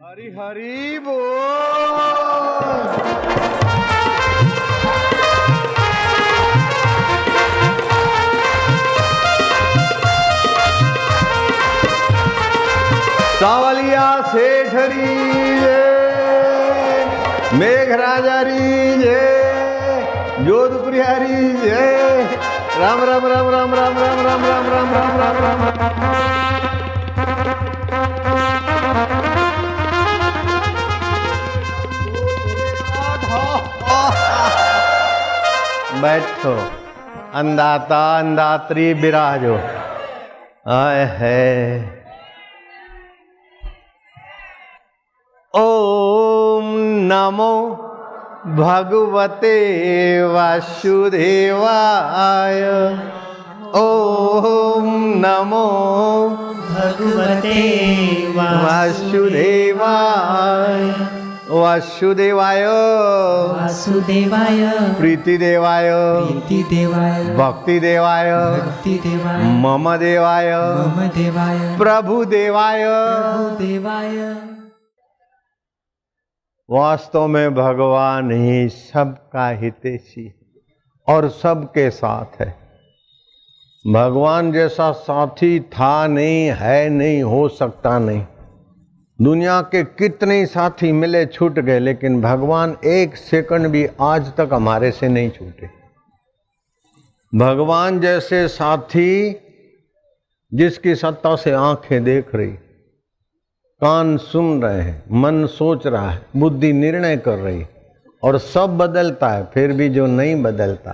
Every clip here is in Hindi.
हरि हरि बोल। सावलिया सेठ हरी जय, मेघराजा री जय, जोधपुरी हरी जय। राम राम राम राम राम राम राम राम राम राम राम राम। बैठो, अंदाता अंदात्री विराजो। आए है ओम नमो भगवते वासुदेवाय। ओम नमो भगवते वासुदेवाय। वासुदेवाय वासुदेवाय प्रीतिदेवाय प्रीतिदेवाय भक्तिदेवाय भक्तिदेवाय मम देवाय मम देवाय प्रभुदेवाय। देवाय। वास्तव में भगवान ही सबका हितैषी और सबके साथ है। भगवान जैसा साथी था नहीं, है नहीं, हो सकता नहीं। दुनिया के कितने साथी मिले छूट गए, लेकिन भगवान एक सेकंड भी आज तक हमारे से नहीं छूटे। भगवान जैसे साथी जिसकी सत्ता से आंखें देख रही, कान सुन रहे हैं, मन सोच रहा है, बुद्धि निर्णय कर रही, और सब बदलता है, फिर भी जो नहीं बदलता।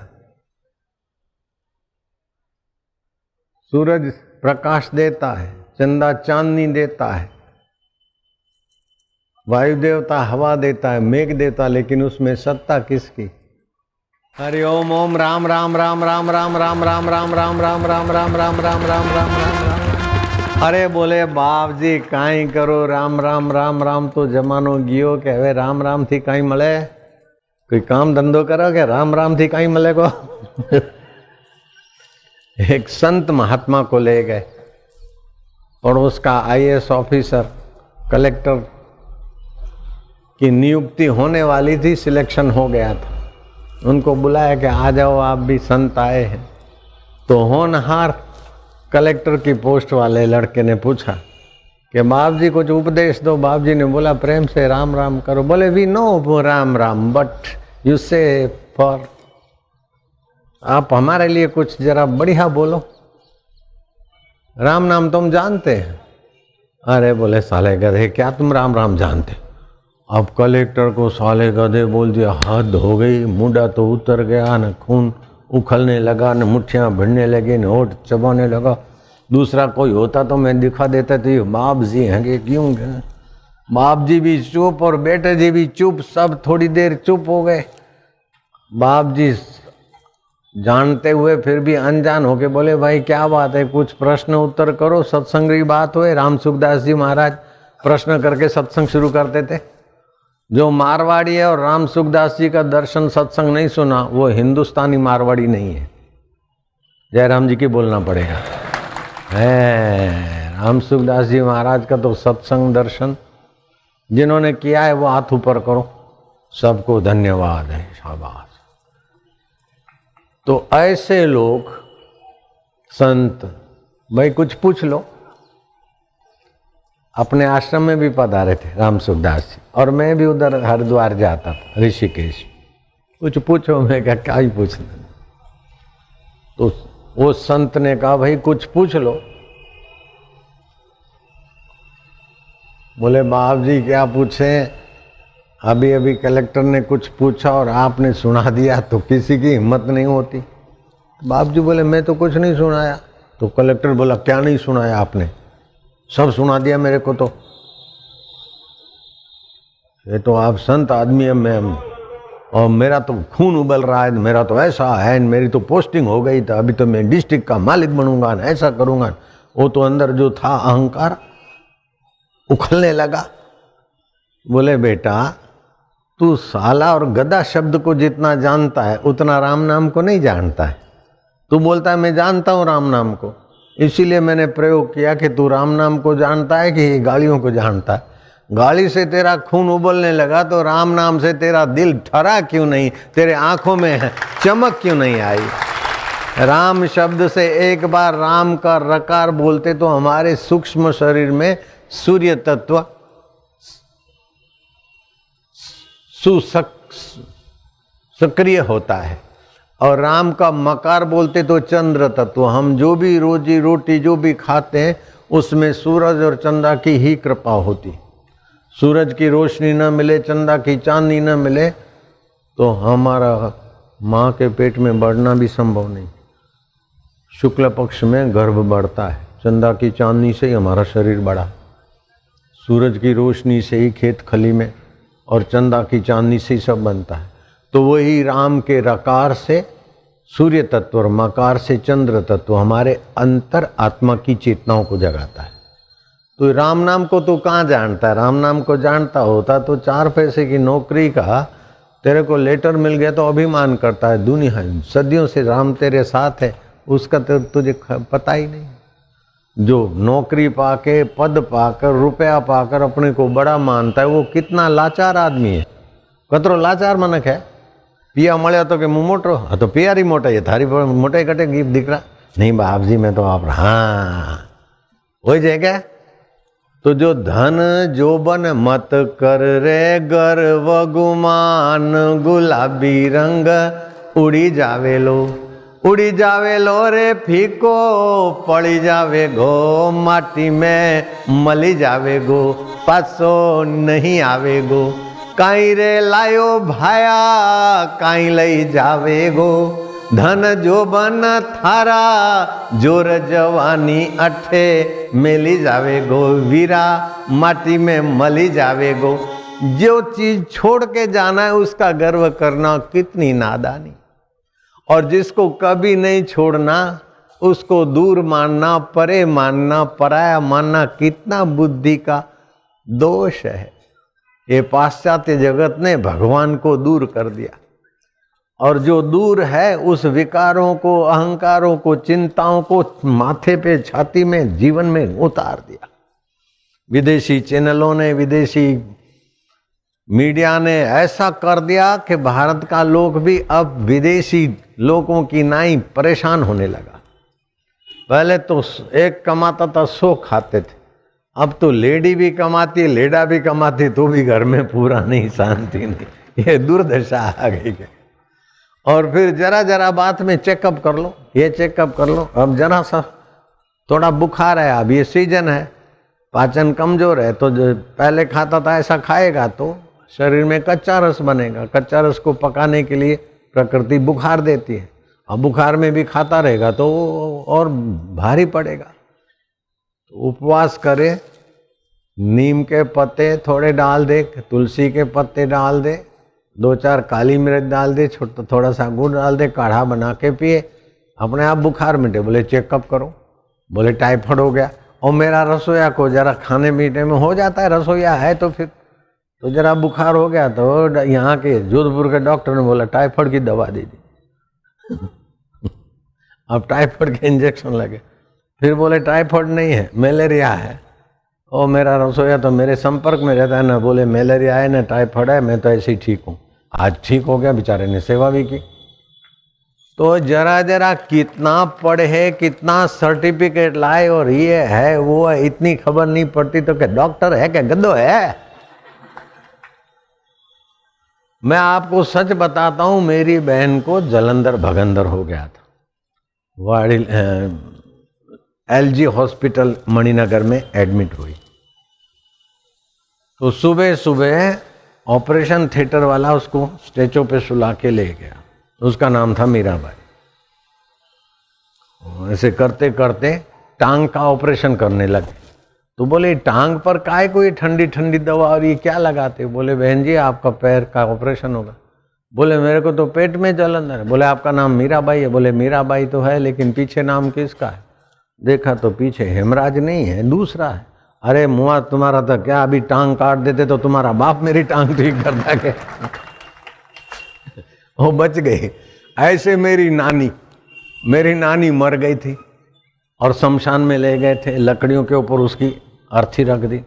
सूरज प्रकाश देता है, चंदा चांदनी देता है, वायु देवता हवा देता है, मेघ देता, लेकिन उसमें सत्ता किसकी? हरि ओम ओम राम राम राम राम राम राम राम राम राम राम राम राम राम राम राम राम राम। अरे बोले बाप जी काई करो राम राम राम राम तो जमानो गियो के हवे राम राम थी काई मळे? कोई काम धंधो करो के राम राम थी काई मळे को? एक संत महात्मा को ले गए और उसका आईएएस ऑफिसर, कलेक्टर की नियुक्ति होने वाली थी, सिलेक्शन हो गया था। उनको बुलाया कि आ जाओ आप भी संत आए हैं। तो होनहार कलेक्टर की पोस्ट वाले लड़के ने पूछा कि बाप जी कुछ उपदेश दो। बाप जी ने बोला प्रेम से राम राम करो। बोले we know Ram Ram but you say for, आप हमारे लिए कुछ जरा बढ़िया बोलो। राम नाम तुम जानते हैं? अरे बोले साले गधे क्या तुम राम राम जानते? अब कलेक्टर को साले गधे बोल दिया, हद हो गई। मुंडा तो उतर गया, न खून उखलने लगा, न मुट्ठियाँ भिड़ने लगी, न होठ चबाने लगा। दूसरा कोई होता तो मैं दिखा देता तो ये बाप जी हैं कि क्यों गए? बाप जी भी चुप और बेटे जी भी चुप, सब थोड़ी देर चुप हो गए। बाप जी जानते हुए फिर भी अनजान होके बोले भाई क्या बात है, कुछ प्रश्न उत्तर करो, सत्संग की बात हुए। राम सुखदास जी महाराज प्रश्न करके सत्संग शुरू करते थे। जो मारवाड़ी है और राम सुखदास जी का दर्शन सत्संग नहीं सुना, वो हिंदुस्तानी मारवाड़ी नहीं है। जयराम जी की बोलना पड़ेगा। है राम सुखदास जी महाराज का तो सत्संग दर्शन जिन्होंने किया है वो हाथ ऊपर करो, सबको धन्यवाद है, शाबाश। तो ऐसे लोग संत भाई कुछ पूछ लो। अपने आश्रम में भी पधारे थे राम सुखदास जी, और मैं भी उधर हरिद्वार जाता था, ऋषिकेश। कुछ पूछो, मैं क्या ही पूछना। तो वो संत ने कहा भाई कुछ पूछ लो। बोले बाप जी क्या पूछे? अभी अभी कलेक्टर ने कुछ पूछा और आपने सुना दिया तो किसी की हिम्मत नहीं होती। बाप जी बोले मैं तो कुछ नहीं सुनाया। तो कलेक्टर बोला क्या नहीं सुनाया आपने? सब सुना दिया मेरे को। तो ये तो आप संत आदमी है, मैं और मेरा तो खून उबल रहा है, मेरा तो ऐसा है, मेरी तो पोस्टिंग हो गई था, अभी तो मैं डिस्ट्रिक्ट का मालिक बनूंगा, ऐसा करूंगा। वो तो अंदर जो था अहंकार उखलने लगा। बोले बेटा तू साला और गधा शब्द को जितना जानता है उतना राम नाम को नहीं जानता है। तू बोलता है मैं जानता हूँ राम नाम को, इसीलिए मैंने प्रयोग किया कि तू राम नाम को जानता है कि गालियों को जानता है। गाली से तेरा खून उबलने लगा तो राम नाम से तेरा दिल ठरा क्यों नहीं, तेरे आंखों में चमक क्यों नहीं आई? राम शब्द से एक बार राम का रकार बोलते तो हमारे सूक्ष्म शरीर में सूर्य तत्व सक्रिय होता है, और राम का मकार बोलते तो चंद्र तत्व। हम जो भी रोजी रोटी जो भी खाते हैं उसमें सूरज और चंद्रा की ही कृपा होती। सूरज की रोशनी न मिले, चंद्रा की चांदनी न मिले तो हमारा माँ के पेट में बढ़ना भी संभव नहीं। शुक्ल पक्ष में गर्भ बढ़ता है, चंद्रा की चांदनी से ही हमारा शरीर बढ़ा, सूरज की रोशनी से ही खेत खली में और चंद्रा की चांदनी से ही सब बनता है। तो वही राम के रकार से सूर्य तत्व और मकार से चंद्र तत्व हमारे अंतर आत्मा की चेतनाओं को जगाता है। तो राम नाम को तो कहाँ जानता है? राम नाम को जानता होता तो 4 पैसे की नौकरी का तेरे को लेटर मिल गया तो अभिमान करता है। दुनिया सदियों से राम तेरे साथ है, उसका तो तुझे पता ही नहीं। जो नौकरी पाके, पद पाकर, रुपया पाकर अपने को बड़ा मानता है, वो कितना लाचार आदमी है। कतरो लाचार मनक है। पिया मळ्यो तो के मुँह मोटो, हाँ तो पियारी मोटा है, थारी मोटाई कटे गीप दिखरा नहीं बाप जी मैं तो आप, हाँ वही जगह। तो जो धन जोबन मत कर रे गर्व गुमान, गुलाबी रंग उड़ी जावेलो, उड़ी जावेलो रे फीको, पड़ी जावे गो माटी में मली जावे गो, पासो नहीं आवे गो। काई रे लायो भाया काई लई जावे गो, धन जोबन थारा जोर जवानी अठे मेली जावे गो, वीरा माटी में मली जावे गो। जो चीज छोड़ के जाना है उसका गर्व करना कितनी नादानी, और जिसको कभी नहीं छोड़ना उसको दूर मानना, परे मानना, पराया मानना कितना बुद्धि का दोष है। ये पाश्चात्य जगत ने भगवान को दूर कर दिया, और जो दूर है उस विकारों को, अहंकारों को, चिंताओं को माथे पे, छाती में, जीवन में उतार दिया। विदेशी चैनलों ने, विदेशी मीडिया ने ऐसा कर दिया कि भारत का लोग भी अब विदेशी लोगों की नाई परेशान होने लगा। पहले तो एक कमाता था 100 खाते थे, अब तो लेडी भी कमाती, लेडा भी कमाती तो भी घर में पूरा नहीं, शांति नहीं। ये दुर्दशा आ गई है। और फिर जरा जरा बात में चेकअप कर लो, ये चेकअप कर लो। अब जरा सा थोड़ा बुखार है, अब ये सीजन है, पाचन कमजोर है, तो जो पहले खाता था ऐसा खाएगा तो शरीर में कच्चा रस बनेगा। कच्चा रस को पकाने के लिए प्रकृति बुखार देती है। अब बुखार में भी खाता रहेगा तो और भारी पड़ेगा। तो उपवास करे, नीम के पत्ते थोड़े डाल दे, तुलसी के पत्ते डाल दे, 2-4 काली मिर्च डाल दे, थोड़ा सा गुड़ डाल दे, काढ़ा बना के पिए, अपने आप बुखार मिटे। बोले चेकअप करो, बोले टाइफाइड हो गया। और मेरा रसोईया को जरा खाने पीने में हो जाता है, रसोईया है तो फिर तो जरा बुखार हो गया तो यहाँ के जोधपुर के डॉक्टर ने बोला टाइफाइड की दवा दे दी। अब टाइफाइड के इंजेक्शन लगे, फिर बोले टाइफाइड नहीं है, मलेरिया है। और मेरा रसोईया तो मेरे संपर्क में रहता है ना, बोले मलेरिया है ना टाइफाइड है, मैं तो ऐसे ही ठीक हूँ। आज ठीक हो गया, बेचारे ने सेवा भी की। तो जरा जरा कितना पढ़े, कितना सर्टिफिकेट लाए और ये है वो है, इतनी खबर नहीं पड़ती तो क्या डॉक्टर है क्या गद्दो है। मैं आपको सच बताता हूं, मेरी बहन को जलंधर भगंदर हो गया था, वाड़ी LG हॉस्पिटल मणिनगर में एडमिट हुई। तो सुबह सुबह ऑपरेशन थिएटर वाला उसको स्टेचो पे सुला के ले गया। उसका नाम था मीराबाई। ऐसे करते करते टांग का ऑपरेशन करने लगे। तो बोले टांग पर काय कोई ठंडी ठंडी दवा और ये क्या लगाते? बोले बहन जी आपका पैर का ऑपरेशन होगा। बोले मेरे को तो पेट में जलन है। बोले आपका नाम मीराबाई है? बोले मीराबाई तो है, लेकिन पीछे नाम किसका है? देखा तो पीछे हेमराज नहीं है, दूसरा है। अरे मुआ तुम्हारा तो क्या, अभी टांग काट देते तो तुम्हारा बाप मेरी टांग ठीक करता के। वो बच गई। ऐसे मेरी नानी मर गई थी और शमशान में ले गए थे, लकड़ियों के ऊपर उसकी अर्थी रख दी।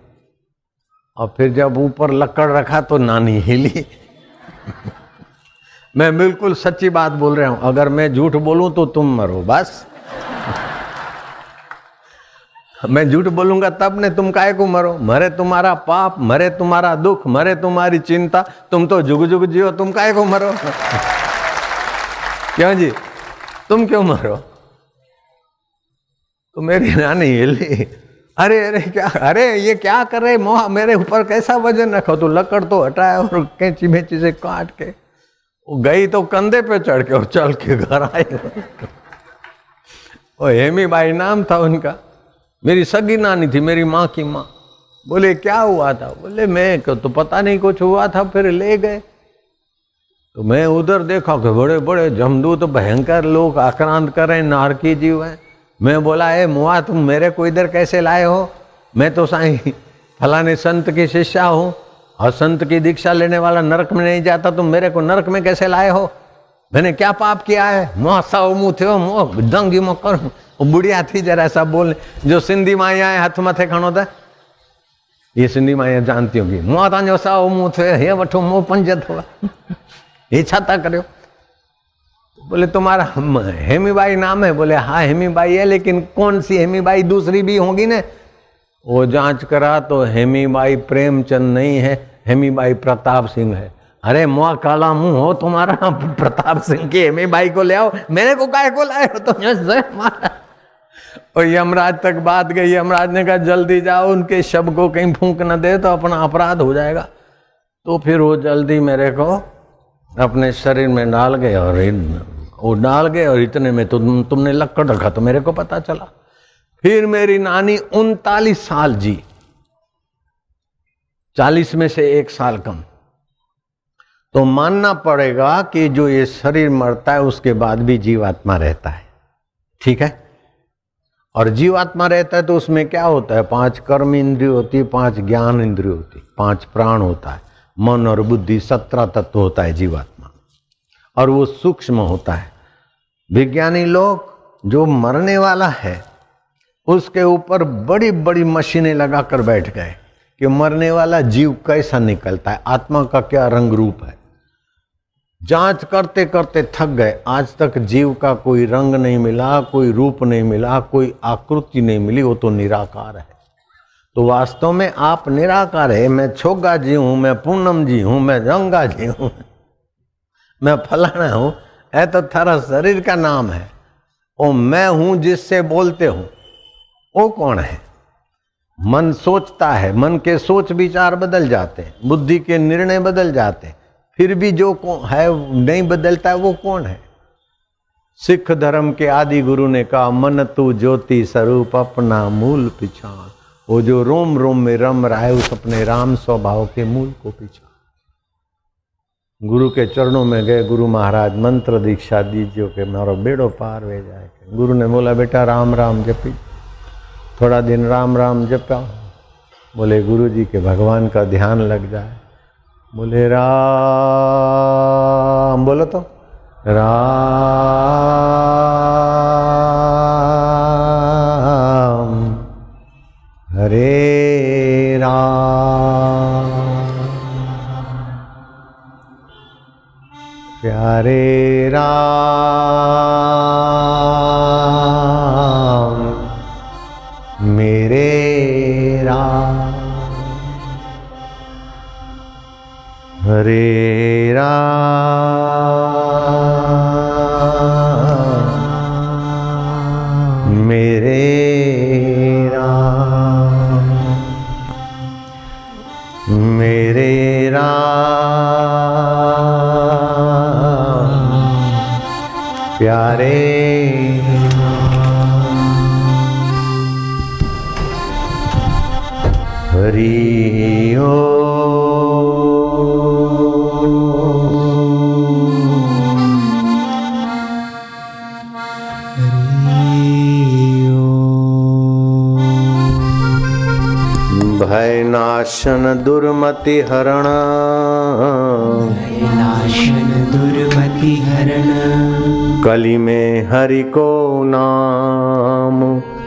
और फिर जब ऊपर लकड़ रखा तो नानी हिली। मैं बिल्कुल सच्ची बात बोल रहा हूं, अगर मैं झूठ बोलूं तो तुम मरो बस। मैं झूठ बोलूंगा तब ने, तुम काहे को मरो? मरे तुम्हारा पाप, मरे तुम्हारा दुख, मरे तुम्हारी चिंता, तुम तो जुग जुग जियो, तुम काहे को मरो? क्यों जी, तुम क्यों मरो? तो मेरी नानी हिली, अरे अरे क्या, अरे ये क्या कर रहे मोहा, मेरे ऊपर कैसा वजन रखो? तो लकड़ तो हटाया और कैंची मेची से काट के वो गई तो कंधे पे चढ़ के और चल के घर आए। वो हेमी बाई नाम था उनका, मेरी सगी नानी थी, मेरी माँ की माँ। बोले क्या हुआ था? बोले मैं तो पता नहीं कुछ हुआ था, फिर ले गए। तो मैं उधर देखा कि बड़े बड़े जमदूत भयंकर लोग आक्रांत कर रहे हैं, नारकी जीव है। मैं बोला ए मुआ, तुम मेरे को इधर कैसे लाए हो? मैं तो साईं फलाने संत की शिष्या हूँ और संत की दीक्षा लेने वाला नरक में नहीं जाता, तुम मेरे को नरक में कैसे लाए हो? मैंने क्या पाप किया है? मुआ साओ मुँह थे मुँह दंगी मुँह करूँ। वो बुढ़िया थी जरा ऐसा बोलने, जो सिंधी माइया है हाथ मथे खड़ो था, ये सिंधी माइया जानती होगी। मुआ तव्हांजो साओ मुँह थे, हे वठो मुँह पंज अथव, ये छा था करियो? बोले तुम्हारा हेमीबाई नाम है? बोले हाँ हेमीबाई है, लेकिन कौन सी हेमीबाई, दूसरी भी होगी ना? वो जांच करा तो हेमीबाई प्रेमचंद नहीं है, हेमीबाई प्रताप सिंह है। अरे मुआ काला मुंह हो तुम्हारा, प्रताप सिंह की हेमीबाई को ले आओ, मेरे को काहे को लाए हो? तो और यमराज तक बात गई। यमराज ने कहा जल्दी जाओ, उनके शव को कहीं फूंक न दे तो अपना अपराध हो जाएगा। तो फिर वो जल्दी मेरे को अपने शरीर में डाल गए और वो डाल गए, और इतने में तो तुमने लकड़ रखा तो मेरे को पता चला। फिर मेरी नानी 39 साल जी, 40 में से 1 साल कम। तो मानना पड़ेगा कि जो ये शरीर मरता है उसके बाद भी जीवात्मा रहता है, ठीक है? और जीवात्मा रहता है तो उसमें क्या होता है? 5 कर्म इंद्रिय होती है, 5 ज्ञान इंद्रिय होती, 5 प्राण होता है, मन और बुद्धि, 17 तत्व होता है जीवात्मा, और वो सूक्ष्म होता है। विज्ञानी लोग जो मरने वाला है उसके ऊपर बड़ी बड़ी मशीनें लगाकर बैठ गए कि मरने वाला जीव कैसा निकलता है, आत्मा का क्या रंग रूप है। जांच करते करते थक गए, आज तक जीव का कोई रंग नहीं मिला, कोई रूप नहीं मिला, कोई आकृति नहीं मिली, वो तो निराकार है। तो वास्तव में आप निराकार है। मैं छोगा जी हूं, मैं पूनम जी हूं, मैं रंगा जी हूं, मैं फलाना हूं, ऐ तो थारा शरीर का नाम है। ओ मैं हूं जिससे बोलते हो, वो कौन है? मन सोचता है, मन के सोच विचार बदल जाते हैं, बुद्धि के निर्णय बदल जाते हैं, फिर भी जो है नहीं बदलता है, वो कौन है? सिख धर्म के आदि गुरु ने कहा, मन तू ज्योति स्वरूप अपना मूल पिछाड़। वो जो रोम रोम में रम रहा है उस अपने राम स्वभाव के मूल को पिछाड़। गुरु के चरणों में गए, गुरु महाराज मंत्र दीक्षा दीजिए कि मारो बेड़ो पार वे जाए। गुरु ने बोला बेटा राम राम जपी। थोड़ा दिन राम राम जपा। बोले गुरु जी के भगवान का ध्यान लग जाए। बोले राम, बोलो तो राम, हरे राम, प्यारे राम, मेरे राम, हरे राम, मेरे राम, मेरे राम, प्यारे हरि ओम। भय नाशन दुर्मति हरण, नाशन दुर्मति हरण, कली में हरि को नाम,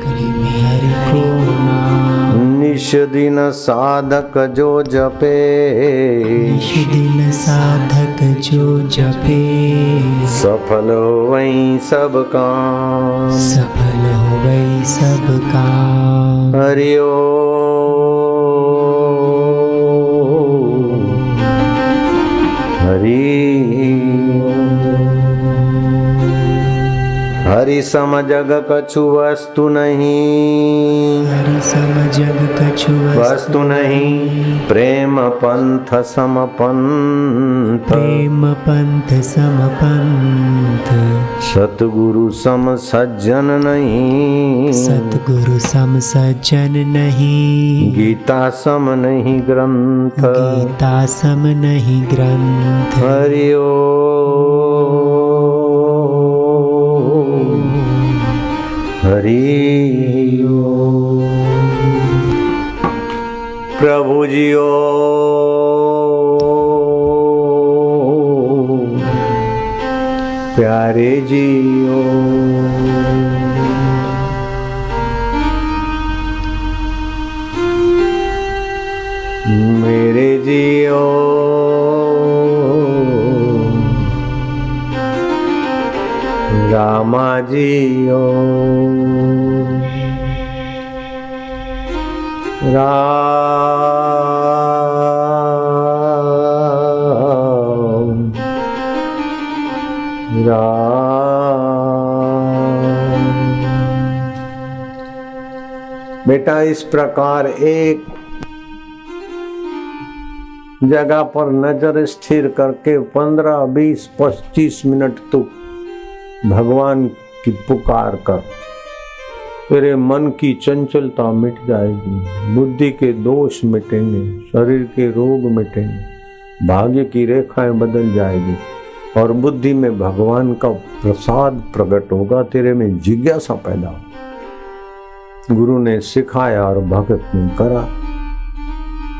कली में हरि को नाम, निश दिन साधक जो जपे, निश दिन साधक जो जपे, सफल होवई सब काम, सफल होवई सब काम। हरि ओम। हरि हरि सम जग कछु वस्तु नहीं, हरि सम जग कछु वस्तु नहीं, प्रेम पंथ सम पंथ, प्रेम पंथ सम पंथ, सतगुरु सम सज्जन नहीं, सतगुरु सम सज्जन नहीं, गीता सम नहीं ग्रंथ, गीता सम नहीं ग्रंथ। हरि ओम। हरि ओम। प्रभु जी ओ प्यारे जी ओ, मेरे जी ओ, रामा जी ओ, राम राम। बेटा इस प्रकार एक जगह पर नजर स्थिर करके 15, 20, 25 मिनट तक भगवान की पुकार कर, तेरे मन की चंचलता मिट जाएगी, बुद्धि के दोष मिटेंगे, शरीर के रोग मिटेंगे, भाग्य की रेखाएं बदल जाएगी और बुद्धि में भगवान का प्रसाद प्रकट होगा, तेरे में जिज्ञासा पैदा हो। गुरु ने सिखाया और भगत ने करा।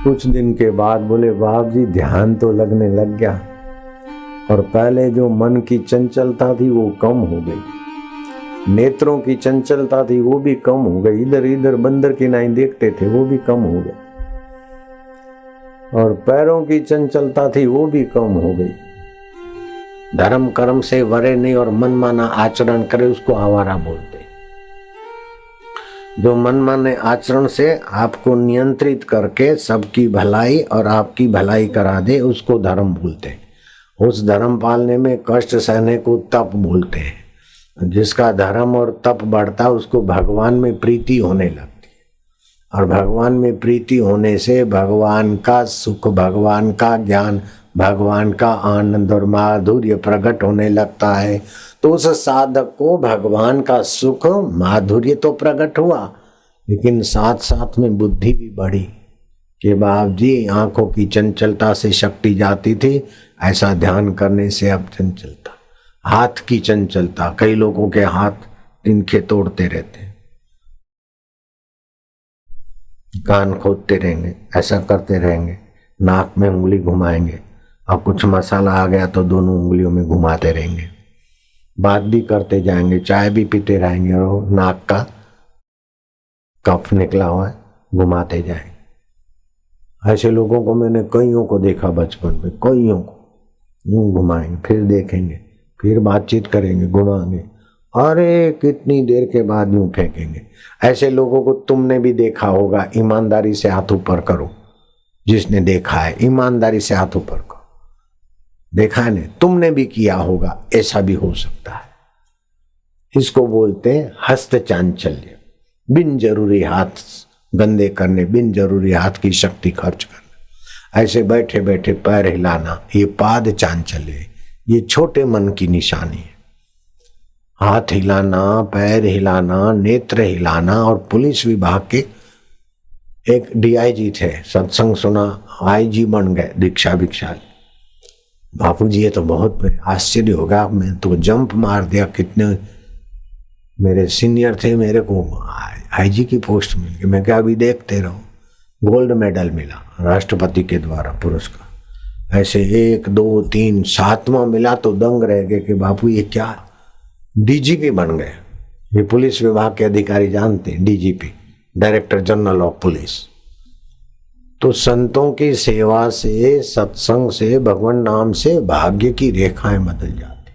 कुछ दिन के बाद बोले बाप जी ध्यान तो लगने लग गया और पहले जो मन की चंचलता थी वो कम हो गई, नेत्रों की चंचलता थी वो भी कम हो गई, इधर इधर बंदर की नाई देखते थे वो भी कम हो गई, और पैरों की चंचलता थी वो भी कम हो गई। धर्म कर्म से वरे नहीं और मनमाना आचरण करे उसको आवारा बोलते। जो मनमाने आचरण से आपको नियंत्रित करके सबकी भलाई और आपकी भलाई करा दे उसको धर्म बोलते हैं। उस धर्म पालने में कष्ट सहने को तप बोलते हैं। जिसका धर्म और तप बढ़ता उसको भगवान में प्रीति होने लगती है, और भगवान में प्रीति होने से भगवान का सुख, भगवान का ज्ञान, भगवान का आनंद और माधुर्य प्रकट होने लगता है। तो उस साधक को भगवान का सुख माधुर्य तो प्रकट हुआ, लेकिन साथ साथ में बुद्धि भी बढ़ी कि बाप जी आंखों की चंचलता से शक्ति जाती थी, ऐसा ध्यान करने से अब चंचलता, हाथ की चंचलता, कई लोगों के हाथ तिनके तोड़ते रहते हैं, कान खोदते रहेंगे, ऐसा करते रहेंगे, नाक में उंगली घुमाएंगे और कुछ मसाला आ गया तो दोनों उंगलियों में घुमाते रहेंगे, बात भी करते जाएंगे, चाय भी पीते रहेंगे और नाक का कफ निकला हुआ है घुमाते जाएंगे। ऐसे लोगों को मैंने कईयों को देखा बचपन में, कईयों को यूं घुमाएंगे, फिर देखेंगे, फिर बातचीत करेंगे, घुमाएंगे, अरे कितनी देर के बाद यूं फेंकेंगे। ऐसे लोगों को तुमने भी देखा होगा, ईमानदारी से हाथ ऊपर करो, जिसने देखा है ईमानदारी से हाथ ऊपर करो, देखा है ना, तुमने भी किया होगा, ऐसा भी हो सकता है। इसको बोलते हैं हस्त चांचल्य, बिन जरूरी हाथ गंदे करने, बिन जरूरी हाथ की शक्ति खर्च करना, ऐसे बैठे बैठे पैर हिलाना, ये पाद चांचल्य, ये छोटे मन की निशानी है। हाथ हिलाना, पैर हिलाना, नेत्र हिलाना। और पुलिस विभाग के एक डीआईजी थे, सत्संग सुना, आईजी बन गए, दीक्षा भिक्षा। बापू जी ये तो बहुत आश्चर्य होगा, मैं तो जंप मार दिया, कितने मेरे सीनियर थे, मेरे को आईजी की पोस्ट मिल गई। मैं क्या अभी देखते रहो, गोल्ड मेडल मिला राष्ट्रपति के द्वारा पुरस्कार। ऐसे 1, 2, 3, 7वां मिला तो दंग रह गए कि बापू ये क्या, डीजीपी बन गए। ये पुलिस विभाग के अधिकारी जानते हैं, DGP, director general of police, तो संतों की सेवा से, सत्संग से, भगवान नाम से भाग्य की रेखाएं बदल जाती।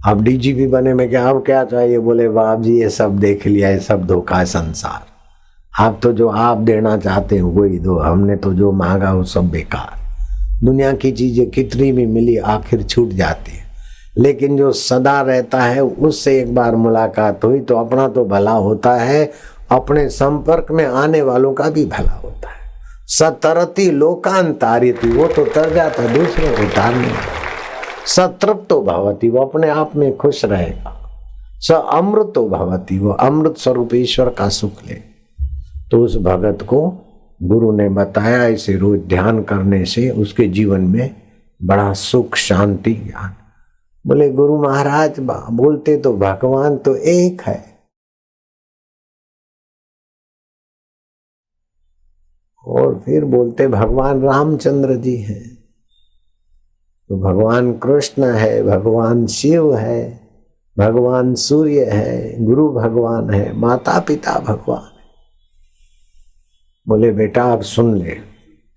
अब डीजीपी बने में क्या, अब क्या चाहिए? बोले बाप जी ये सब देख लिया, ये सब धोखा है संसार। आप तो जो आप देना चाहते हो वही दो, हमने तो जो मांगा वो सब बेकार। दुनिया की चीजें कितनी भी मिली आखिर छूट जाती है, लेकिन जो सदा रहता है उससे एक बार मुलाकात हुई तो अपना तो भला होता है, अपने संपर्क में आने वालों का भी भला होता है। सतरती लोकांतारिती, वो तो तर जाता, दूसरों को तारने। सतृप्तो भवती, वो अपने आप में खुश रहेगा। स अमृतो भवती, वो अमृत स्वरूप ईश्वर का सुख ले। तो उस भगत को गुरु ने बताया, इसे रोज ध्यान करने से उसके जीवन में बड़ा सुख, शांति, ज्ञान। बोले गुरु महाराज बोलते तो भगवान तो एक है, और फिर बोलते भगवान रामचंद्र जी हैं, तो भगवान कृष्ण है, भगवान शिव है, भगवान सूर्य है, गुरु भगवान है, माता पिता भगवान है। बोले बेटा अब सुन ले,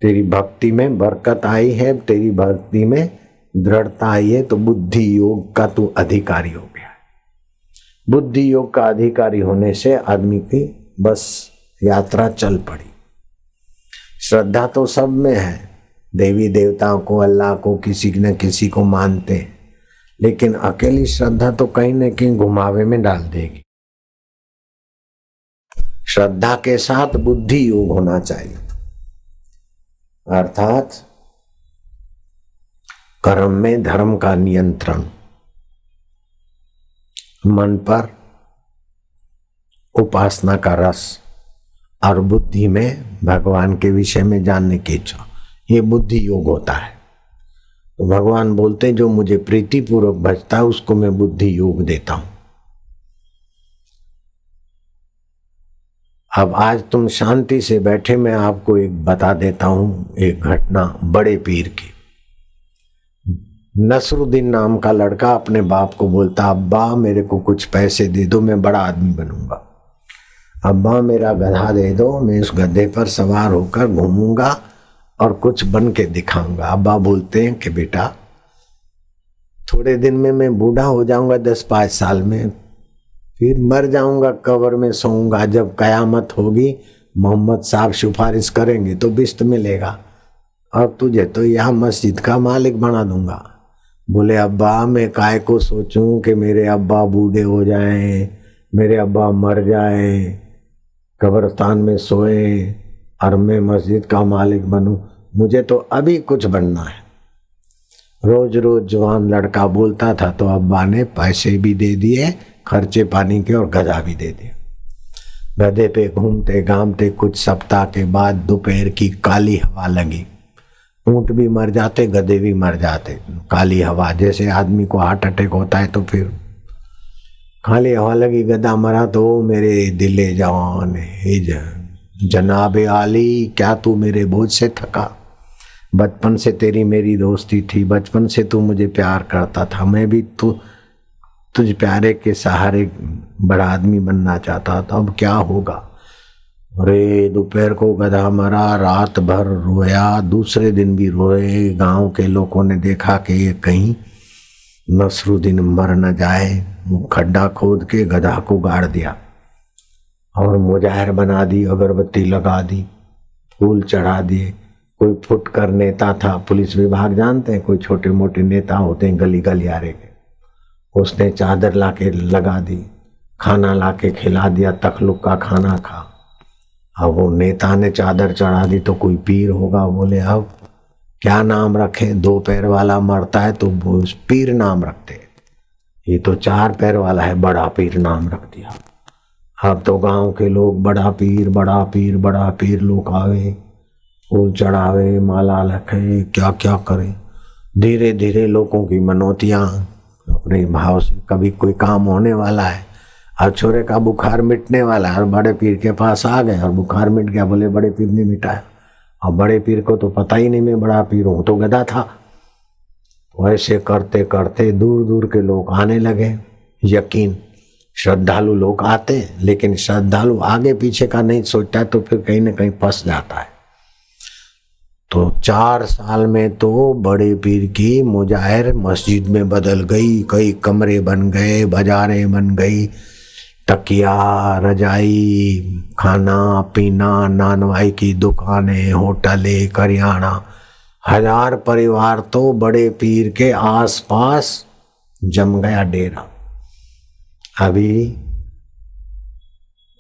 तेरी भक्ति में बरकत आई है, तेरी भक्ति में दृढ़ता आई है, तो बुद्धि योग का तू अधिकारी हो गया। बुद्धि योग का अधिकारी होने से आदमी की बस यात्रा चल पड़ी। श्रद्धा तो सब में है, देवी देवताओं को, अल्लाह को, किसी न किसी को मानते हैं, लेकिन अकेली श्रद्धा तो कहीं न कहीं घुमावे में डाल देगी। श्रद्धा के साथ बुद्धि योग होना चाहिए, अर्थात कर्म में धर्म का नियंत्रण, मन पर उपासना का रस, और बुद्धि में भगवान के विषय में जानने की इच्छा, ये बुद्धि योग होता है। तो भगवान बोलते जो मुझे प्रीति पूर्वक भजता है उसको मैं बुद्धि योग देता हूं। अब आज तुम शांति से बैठे, मैं आपको एक बता देता हूं, एक घटना बड़े पीर की। नसरुद्दीन नाम का लड़का अपने बाप को बोलता, अब्बा मेरे को कुछ पैसे दे दो, मैं बड़ा आदमी बनूंगा। अब्बा मेरा गधा दे दो, मैं उस गधे पर सवार होकर घूमूंगा और कुछ बन के दिखाऊंगा। अब्बा बोलते हैं कि बेटा थोड़े दिन में मैं बूढ़ा हो जाऊंगा, 10-5 साल में, फिर मर जाऊंगा, कब्र में सोऊंगा। जब कयामत होगी मोहम्मद साहब सिफारिश करेंगे तो बिस्त मिलेगा, और तुझे तो यह मस्जिद का मालिक बना दूंगा। बोले अब्बा मैं काय को सोचूं कि मेरे अब्बा बूढ़े हो जाएं, मेरे अब्बा मर जाए, कब्रिस्तान में सोए और मैं मस्जिद का मालिक बनूं, मुझे तो अभी कुछ बनना है। रोज रोज जवान लड़का बोलता था, तो अब्बा ने पैसे भी दे दिए खर्चे पानी के, और गधा भी दे दिया। गधे पे घूमते घामते कुछ सप्ताह के बाद दोपहर की काली हवा लगी। ऊंट भी मर जाते, गधे भी मर जाते। काली हवा, जैसे आदमी को हार्ट अटैक होता है तो फिर काली हवा लगी, गधा मरा। तो मेरे दिले जवान हे जनाबे आली, क्या तू मेरे बोझ से थका? बचपन से तेरी मेरी दोस्ती थी, बचपन से तू मुझे प्यार करता था, मैं भी तुझ प्यारे के सहारे बड़ा आदमी बनना चाहता था, अब क्या होगा? अरे दोपहर को गधा मरा, रात भर रोया, दूसरे दिन भी रोए। गांव के लोगों ने देखा कि ये कहीं नसरुद्दीन मर न जाए, वो खड्डा खोद के गधा को गाड़ दिया और मुजाहिर बना दी, अगरबत्ती लगा दी, फूल चढ़ा दिए। कोई फुटकर नेता था, पुलिस विभाग जानते हैं, कोई छोटे मोटे नेता होते हैं गली गलियारे के, उसने चादर लाके लगा दी, खाना लाके खिला दिया, तखलुक का खाना खा। अब वो नेता ने चादर चढ़ा दी तो कोई पीर होगा, बोले अब क्या नाम रखे? 2 पैर वाला मरता है तो वो पीर नाम रखते, ये तो 4 पैर वाला है, बड़ा पीर नाम रख दिया। अब तो गांव के लोग बड़ा पीर बड़ा पीर बड़ा पीर लोग आवे, फूल चढ़ावे, माला रखे, क्या क्या करे। धीरे धीरे लोगों की मनोतियाँ अपने भाव से, कभी कोई काम होने वाला है और छोरे का बुखार मिटने वाला है और बड़े पीर के पास आ गए और बुखार मिट गया, बोले बड़े पीर ने मिटाया। और बड़े पीर को तो पता ही नहीं मैं बड़ा पीर हूँ, तो गधा था। वैसे करते करते दूर दूर के लोग आने लगे। यकीन, श्रद्धालु लोग आते, लेकिन श्रद्धालु आगे पीछे का नहीं सोचता है तो फिर कहीं ना कहीं फंस जाता है। तो 4 साल में तो बड़े पीर की मुजाहिर मस्जिद में बदल गई, कई कमरे बन गए, बाजारें बन गई, तकिया, रजाई, खाना पीना, नानवाई की दुकानें, होटलें, करियाना, 1000 परिवार तो बड़े पीर के आसपास जम गया डेरा। अभी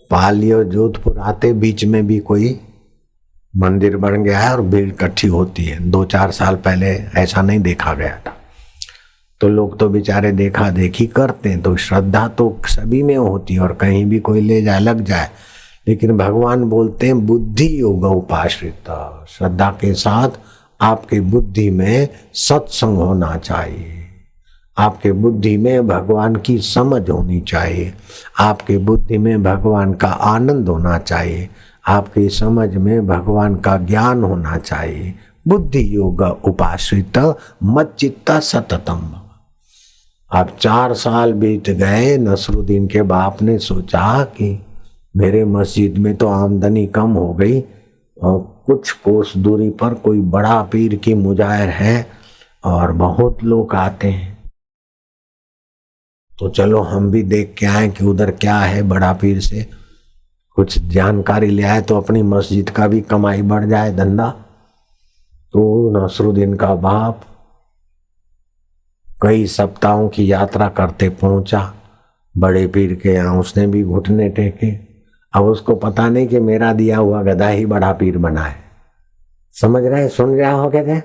पाली और जोधपुर आते बीच में भी कोई मंदिर बन गया है और भीड़ इकट्ठी होती है। 2-4 साल पहले ऐसा नहीं देखा गया था। तो लोग तो बेचारे देखा देखी करते हैं। तो श्रद्धा तो सभी में होती है और कहीं भी कोई ले जाए लग जाए, लेकिन भगवान बोलते हैं बुद्धि योग उपाश्रित। श्रद्धा के साथ आपकी बुद्धि में सत्संग होना चाहिए, आपके बुद्धि में भगवान की समझ होनी चाहिए, आपके बुद्धि में भगवान का आनंद होना चाहिए, आपकी समझ में भगवान का ज्ञान होना चाहिए। बुद्धि योग उपाश्रित मच्चित्ता सततम। अब 4 साल बीत गए। नसरुद्दीन के बाप ने सोचा कि मेरे मस्जिद में तो आमदनी कम हो गई और कुछ कोस दूरी पर कोई बड़ा पीर की मुजाहिर है और बहुत लोग आते हैं, तो चलो हम भी देख के आए कि उधर क्या है, बड़ा पीर से कुछ जानकारी ले आए तो अपनी मस्जिद का भी कमाई बढ़ जाए, धंधा। तो नसरुद्दीन का बाप कई सप्ताहों की यात्रा करते पहुंचा बड़े पीर के यहाँ। उसने भी घुटने टेके। अब उसको पता नहीं कि मेरा दिया हुआ गधा ही बड़ा पीर बना है। समझ रहे, सुन रहा हो कहते।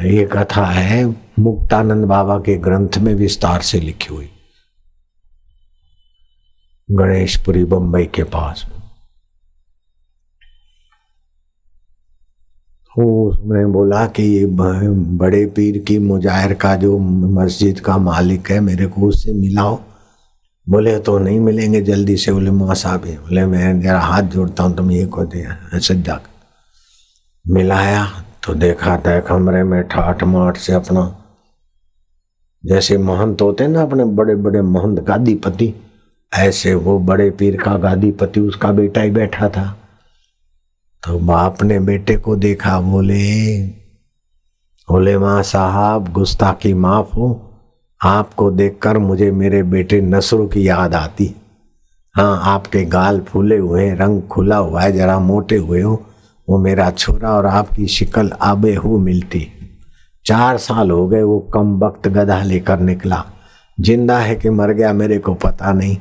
ये कथा है मुक्तानंद बाबा के ग्रंथ में विस्तार से लिखी हुई, गणेशपुरी बंबई के पास। उसने बोला कि ये बड़े पीर की मुजाहिर का जो मस्जिद का मालिक है, मेरे को उससे मिलाओ। बोले तो नहीं मिलेंगे जल्दी से। बोले माँ साहब है। बोले मैं जरा हाथ जोड़ता हूँ, तुम ये को दिया सज्जा। मिलाया तो देखा था कमरे में ठाठ माठ से अपना, जैसे महंत होते हैं ना अपने बड़े बड़े महंत गादीपति, ऐसे वो बड़े पीर का गादीपति उसका बेटा ही बैठा था। तो बाप ने बेटे को देखा। बोले माँ साहब गुस्ताखी माफ हो, आपको देखकर मुझे मेरे बेटे नसरू की याद आती। हाँ, आपके गाल फूले हुए, रंग खुला हुआ है, जरा मोटे हुए हो, वो मेरा छोरा और आपकी शिकल आबेहू मिलती। 4 साल हो गए वो कम वक्त गधा लेकर निकला। जिंदा है कि मर गया मेरे को पता नहीं,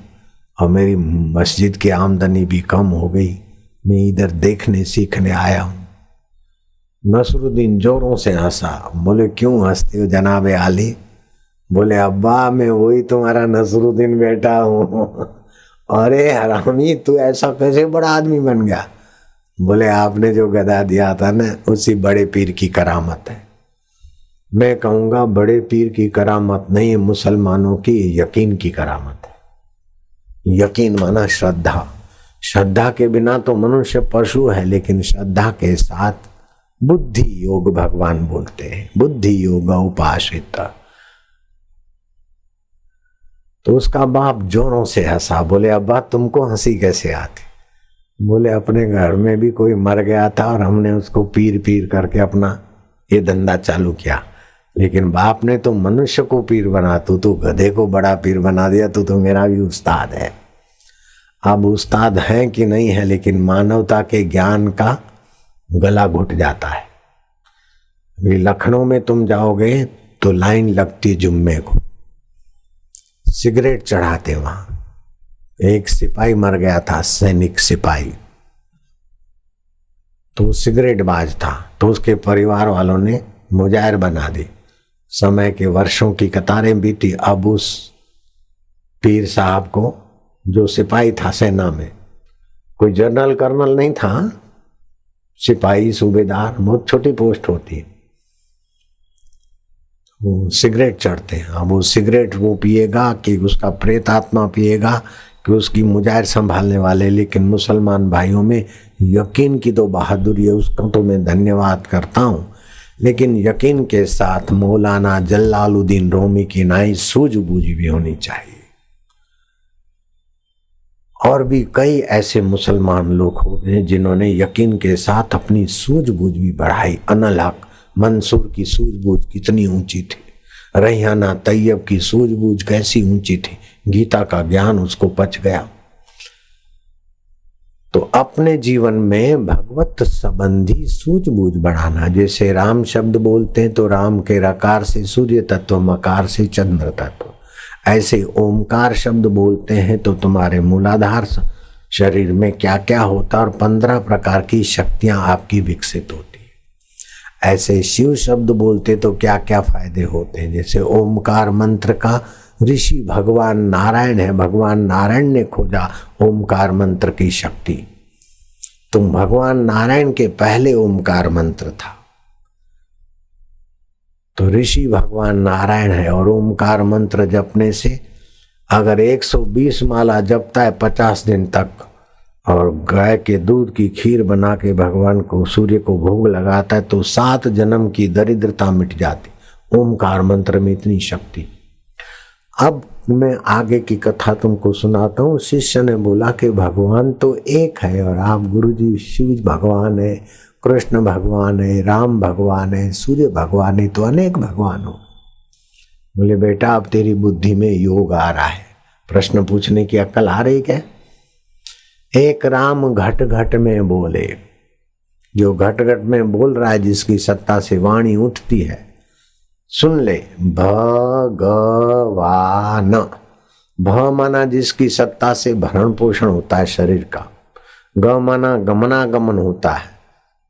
और मेरी मस्जिद की आमदनी भी कम हो गई। मैं इधर देखने सीखने आया हूँ। नसरुद्दीन जोरों से हंसा। बोले क्यों हंसते हो जनाबे आली? बोले अब्बा मैं वही तुम्हारा नसरुद्दीन बेटा हूँ। अरे हरामी, तू ऐसा कैसे बड़ा आदमी बन गया? बोले आपने जो गधा दिया था ना, उसी बड़े पीर की करामत है। मैं कहूँगा बड़े पीर की करामत नहीं है, मुसलमानों की यकीन की करामत है। यकीन माना श्रद्धा। श्रद्धा के बिना तो मनुष्य पशु है, लेकिन श्रद्धा के साथ बुद्धि योग भगवान बोलते हैं, बुद्धि योग उपाश्रित। तो उसका बाप जोरों से हंसा। बोले अब्बा तुमको हंसी कैसे आती? बोले अपने घर में भी कोई मर गया था और हमने उसको पीर पीर करके अपना ये धंधा चालू किया, लेकिन बाप ने तो मनुष्य को पीर बना, तू गधे को बड़ा पीर बना दिया। तू तो मेरा भी उस्ताद है। अब उस्ताद है कि नहीं है, लेकिन मानवता के ज्ञान का गला घुट जाता है। अभी लखनऊ में तुम जाओगे तो लाइन लगती जुम्मे को, सिगरेट चढ़ाते वहां। एक सिपाही मर गया था, सैनिक सिपाही, तो सिगरेट बाज था, तो उसके परिवार वालों ने मुजाहिर बना दी। समय के वर्षों की कतारें बीती। अब उस पीर साहब को, जो सिपाही था सेना में, कोई जनरल कर्नल नहीं था, सिपाही सूबेदार, बहुत छोटी पोस्ट होती है, वो सिगरेट चढ़ते हैं। अब वो सिगरेट वो पिएगा कि उसका प्रेत आत्मा पिएगा कि उसकी मुजाहिर संभालने वाले। लेकिन मुसलमान भाइयों में यकीन की तो बहादुरी है, उसका तो मैं धन्यवाद करता हूँ। लेकिन यकीन के साथ मौलाना जलालुद्दीन रूमी की नाई सूझबूझ भी होनी चाहिए। और भी कई ऐसे मुसलमान लोग हो गए जिन्होंने यकीन के साथ अपनी सूझबूझ भी बढ़ाई। अनल हक मंसूर की सूझबूझ कितनी ऊंची थी, रैहाना तैयब की सूझबूझ कैसी ऊंची थी, गीता का ज्ञान उसको पच गया। तो अपने जीवन में भगवत संबंधी सूझबूझ बढ़ाना। जैसे राम शब्द बोलते हैं तो राम के रकार से सूर्य तत्व, मकार से चंद्र तत्व। ऐसे ओमकार शब्द बोलते हैं तो तुम्हारे मूलाधार शरीर में क्या क्या होता और 15 प्रकार की शक्तियां आपकी विकसित होती है। ऐसे शिव शब्द बोलते तो क्या क्या फायदे होते हैं। जैसे ओमकार मंत्र का ऋषि भगवान नारायण है, भगवान नारायण ने खोजा ओमकार मंत्र की शक्ति। तुम भगवान नारायण के पहले ओमकार मंत्र था, तो ऋषि भगवान नारायण है। और ओमकार मंत्र जपने से अगर 120 माला जपता है 50 दिन तक, और गाय के दूध की खीर बना के भगवान को, सूर्य को भोग लगाता है, तो 7 जन्म की दरिद्रता मिट जाती। ओमकार मंत्र में इतनी शक्ति। अब मैं आगे की कथा तुमको सुनाता हूँ। शिष्य ने बोला कि भगवान तो एक है और आप गुरुजी शिव भगवान है, कृष्ण भगवान है, राम भगवान है, सूर्य भगवान है, तो अनेक भगवान हो। बोले बेटा अब तेरी बुद्धि में योग आ रहा है, प्रश्न पूछने की अक्ल आ रही क्या? एक राम घट घट में बोले। जो घट घट में बोल रहा है, जिसकी सत्ता से वाणी उठती है, सुन ले। भगवान, भ माना जिसकी सत्ता से भरण पोषण होता है शरीर का, ग माना गमनागमन होता है,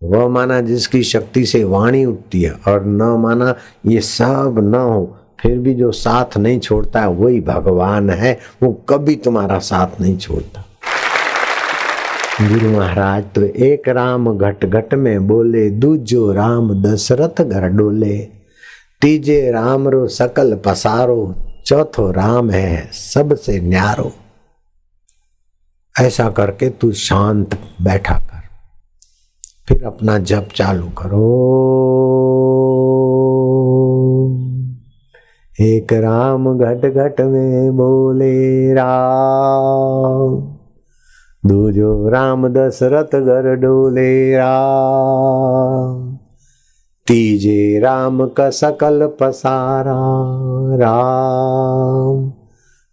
व माना जिसकी शक्ति से वाणी उठती है, और न माना ये सब न हो फिर भी जो साथ नहीं छोड़ता है वही भगवान है। वो कभी तुम्हारा साथ नहीं छोड़ता। गुरु महाराज तो एक राम घट घट में बोले, दूजो राम दशरथ घर डोले, तीजे राम रो सकल पसारो, चौथो राम है सबसे न्यारो। ऐसा करके तू शांत बैठा कर, फिर अपना जप चालू करो। एक राम घट घट में बोले राम, दूजो राम दशरथ घर डोले राम, तीजे राम का सकल पसारा राम,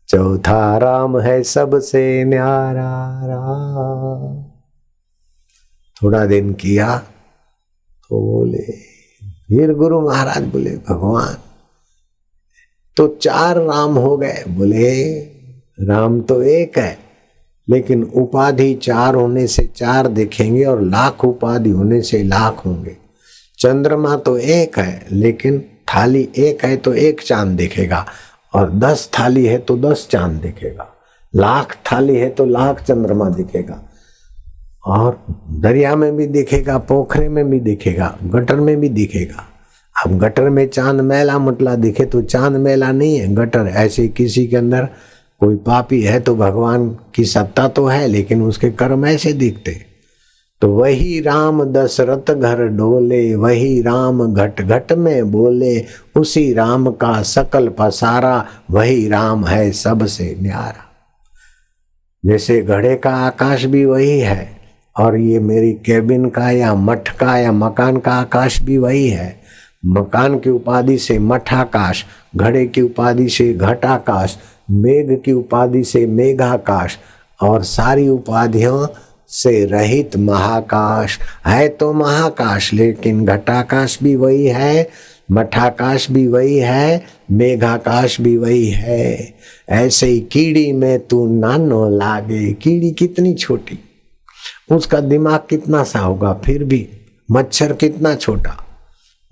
चौथा राम है सबसे न्यारा राम। थोड़ा दिन किया तो बोले, फिर गुरु महाराज बोले भगवान तो 4 राम हो गए। बोले राम तो एक है, लेकिन उपाधि 4 होने से 4 दिखेंगे और लाख उपाधि होने से लाख होंगे। चंद्रमा तो एक है, लेकिन थाली एक है तो एक चांद दिखेगा, और 10 थाली है तो 10 चांद दिखेगा, लाख थाली है तो लाख चंद्रमा दिखेगा। और दरिया में भी दिखेगा, पोखरे में भी दिखेगा, गटर में भी दिखेगा। अब गटर में चांद मैला मुटला दिखे तो चांद मैला नहीं है, गटर। ऐसे किसी के अंदर कोई पापी है तो भगवान की सत्ता तो है, लेकिन उसके कर्म ऐसे दिखते। तो वही राम दशरथ घर डोले, वही राम घट घट में बोले, उसी राम का सकल पसारा, वही राम है सबसे न्यारा। जैसे घड़े का आकाश भी वही है, और ये मेरी केबिन का या मठ का या मकान का आकाश भी वही है। मकान की उपाधि से मठ आकाश, घड़े की उपाधि से घट आकाश, मेघ की उपाधि से मेघाकाश, और सारी उपाधियों से रहित महाकाश है। तो महाकाश, लेकिन घटाकाश भी वही है, मठाकाश भी वही है, मेघाकाश भी वही है। ऐसे ही कीड़ी में तू नानो लागे। कीड़ी कितनी छोटी, उसका दिमाग कितना सा होगा, फिर भी मच्छर कितना छोटा।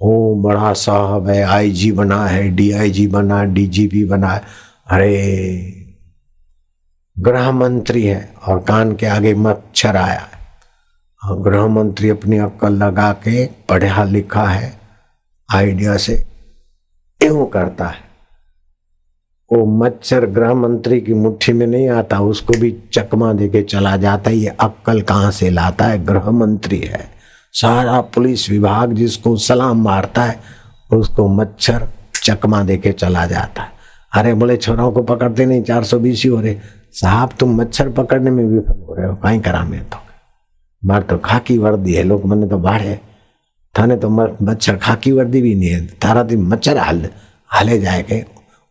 ओ बड़ा साहब है, आईजी बना है, डीआईजी बना, डीजीपी बना है, अरे गृह मंत्री है और कान के आगे मच्छर आया है। और गृह मंत्री अपनी अक्ल लगा के पढ़ा लिखा है, आइडिया से यूं करता है। वो मच्छर गृह मंत्री की मुट्ठी में नहीं आता, उसको भी चकमा देके चला जाता है। ये अक्ल कहाँ से लाता है? गृह मंत्री है। सारा पुलिस विभाग जिसको सलाम मारता है, उसको मच्छर चकमा देके चला जाता है। अरे बोले छोरों को पकड़ते नहीं, 420 ही हो रहे। साहब तुम मच्छर पकड़ने में विफल हो रहे हो, कहीं करा मैं तो मार तो खाकी वर्दी है, लोग मने तो बाढ़े थाने तो मच्छर खाकी वर्दी भी नहीं है, थारा थी मच्छर हाले जाए के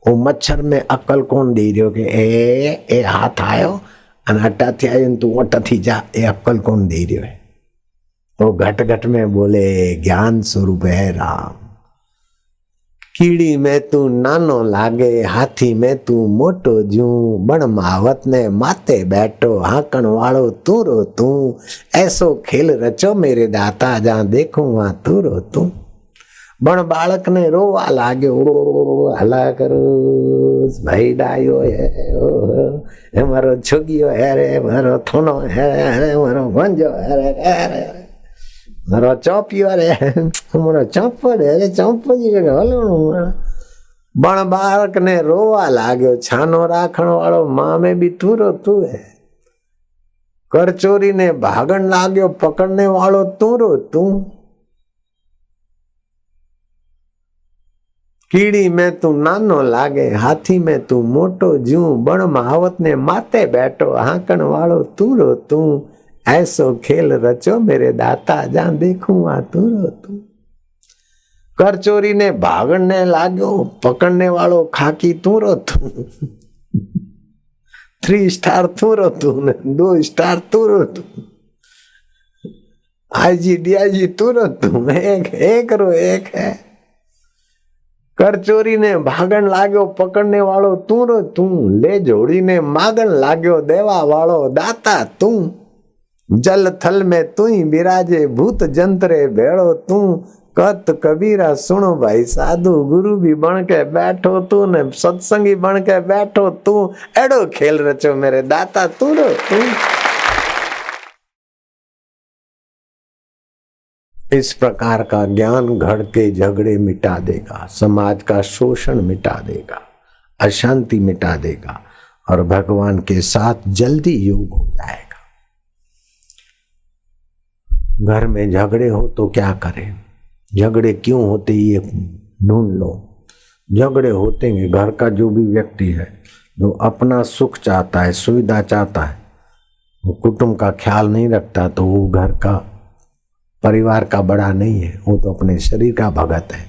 वो मच्छर में अक्कल कौन दे रही हो कि ए हाथ आयो અને અટાથી આવ્યો તું ઓટાથી જા, એ અક્કલ કોણ દઈ રહ્યો है? वो घट घट में बोले ज्ञान स्वरूप है राम। कीड़ी में तू नानो लागे, हाथी में तू मोटो जू, बण मावत ने माते बैठो, हाकण वालो तू रो तू, ऐसो खेल रचो मेरे दाता, जहाँ देखूं वहां तू रो तू। बण बालक ने रोवा लागे, ओ हला करो भाई डायो है मारो छुगियो है रे, मारो थोनो है रे, मारो भंजो है रे, मारो चौपियो रे, मारो चौपो रे, चौपो जी के हलणो। बण बालक ने रोवा लाग्यो, छानो राखण वालो मां में भी तू रो तू है। करचोरी ने भागण लाग्यो, पकड़ने वालो तू रो तू। कीड़ी में तू नानो लागे, हाथी में तू मोटो जू, बण महावत ने माते बैठो, हाकण वालो तू रो तू, ऐसो खेल रचो मेरे दाता, जहाँ देखूं वहां तू रो तू। करचोरी ने भागने लाग्यो, पकड़ने वालो खाकी तू रो तू। 3 स्टार तू रो तू, 2 स्टार तू रो तू, आईजी डीआईजी तू रो तू, एक रो एक है। करचोरी ने भागण लाग्यो, पकड़ने वालो तू रो तू, ले जोड़ी ने मागण लाग्यो, देवा वालो दाता तू। जल थल में तू ही बिराजे, भूत जंतरे भेड़ो तू, कत कबीरा सुनो भाई साधु, गुरु भी बन के बैठो तू ने सत्संगी बन के बैठो तू, एड़ो खेल रचो मेरे दाता तू रो तू। इस प्रकार का ज्ञान घर के झगड़े मिटा देगा, समाज का शोषण मिटा देगा, अशांति मिटा देगा और भगवान के साथ जल्दी योग हो जाएगा। घर में झगड़े हो तो क्या करें, झगड़े क्यों होते ये ढूंढ लो। झगड़े होते हैं, घर का जो भी व्यक्ति है जो अपना सुख चाहता है, सुविधा चाहता है, वो कुटुंब का ख्याल नहीं रखता तो वो घर का परिवार का बड़ा नहीं है, वो तो अपने शरीर का भगत है।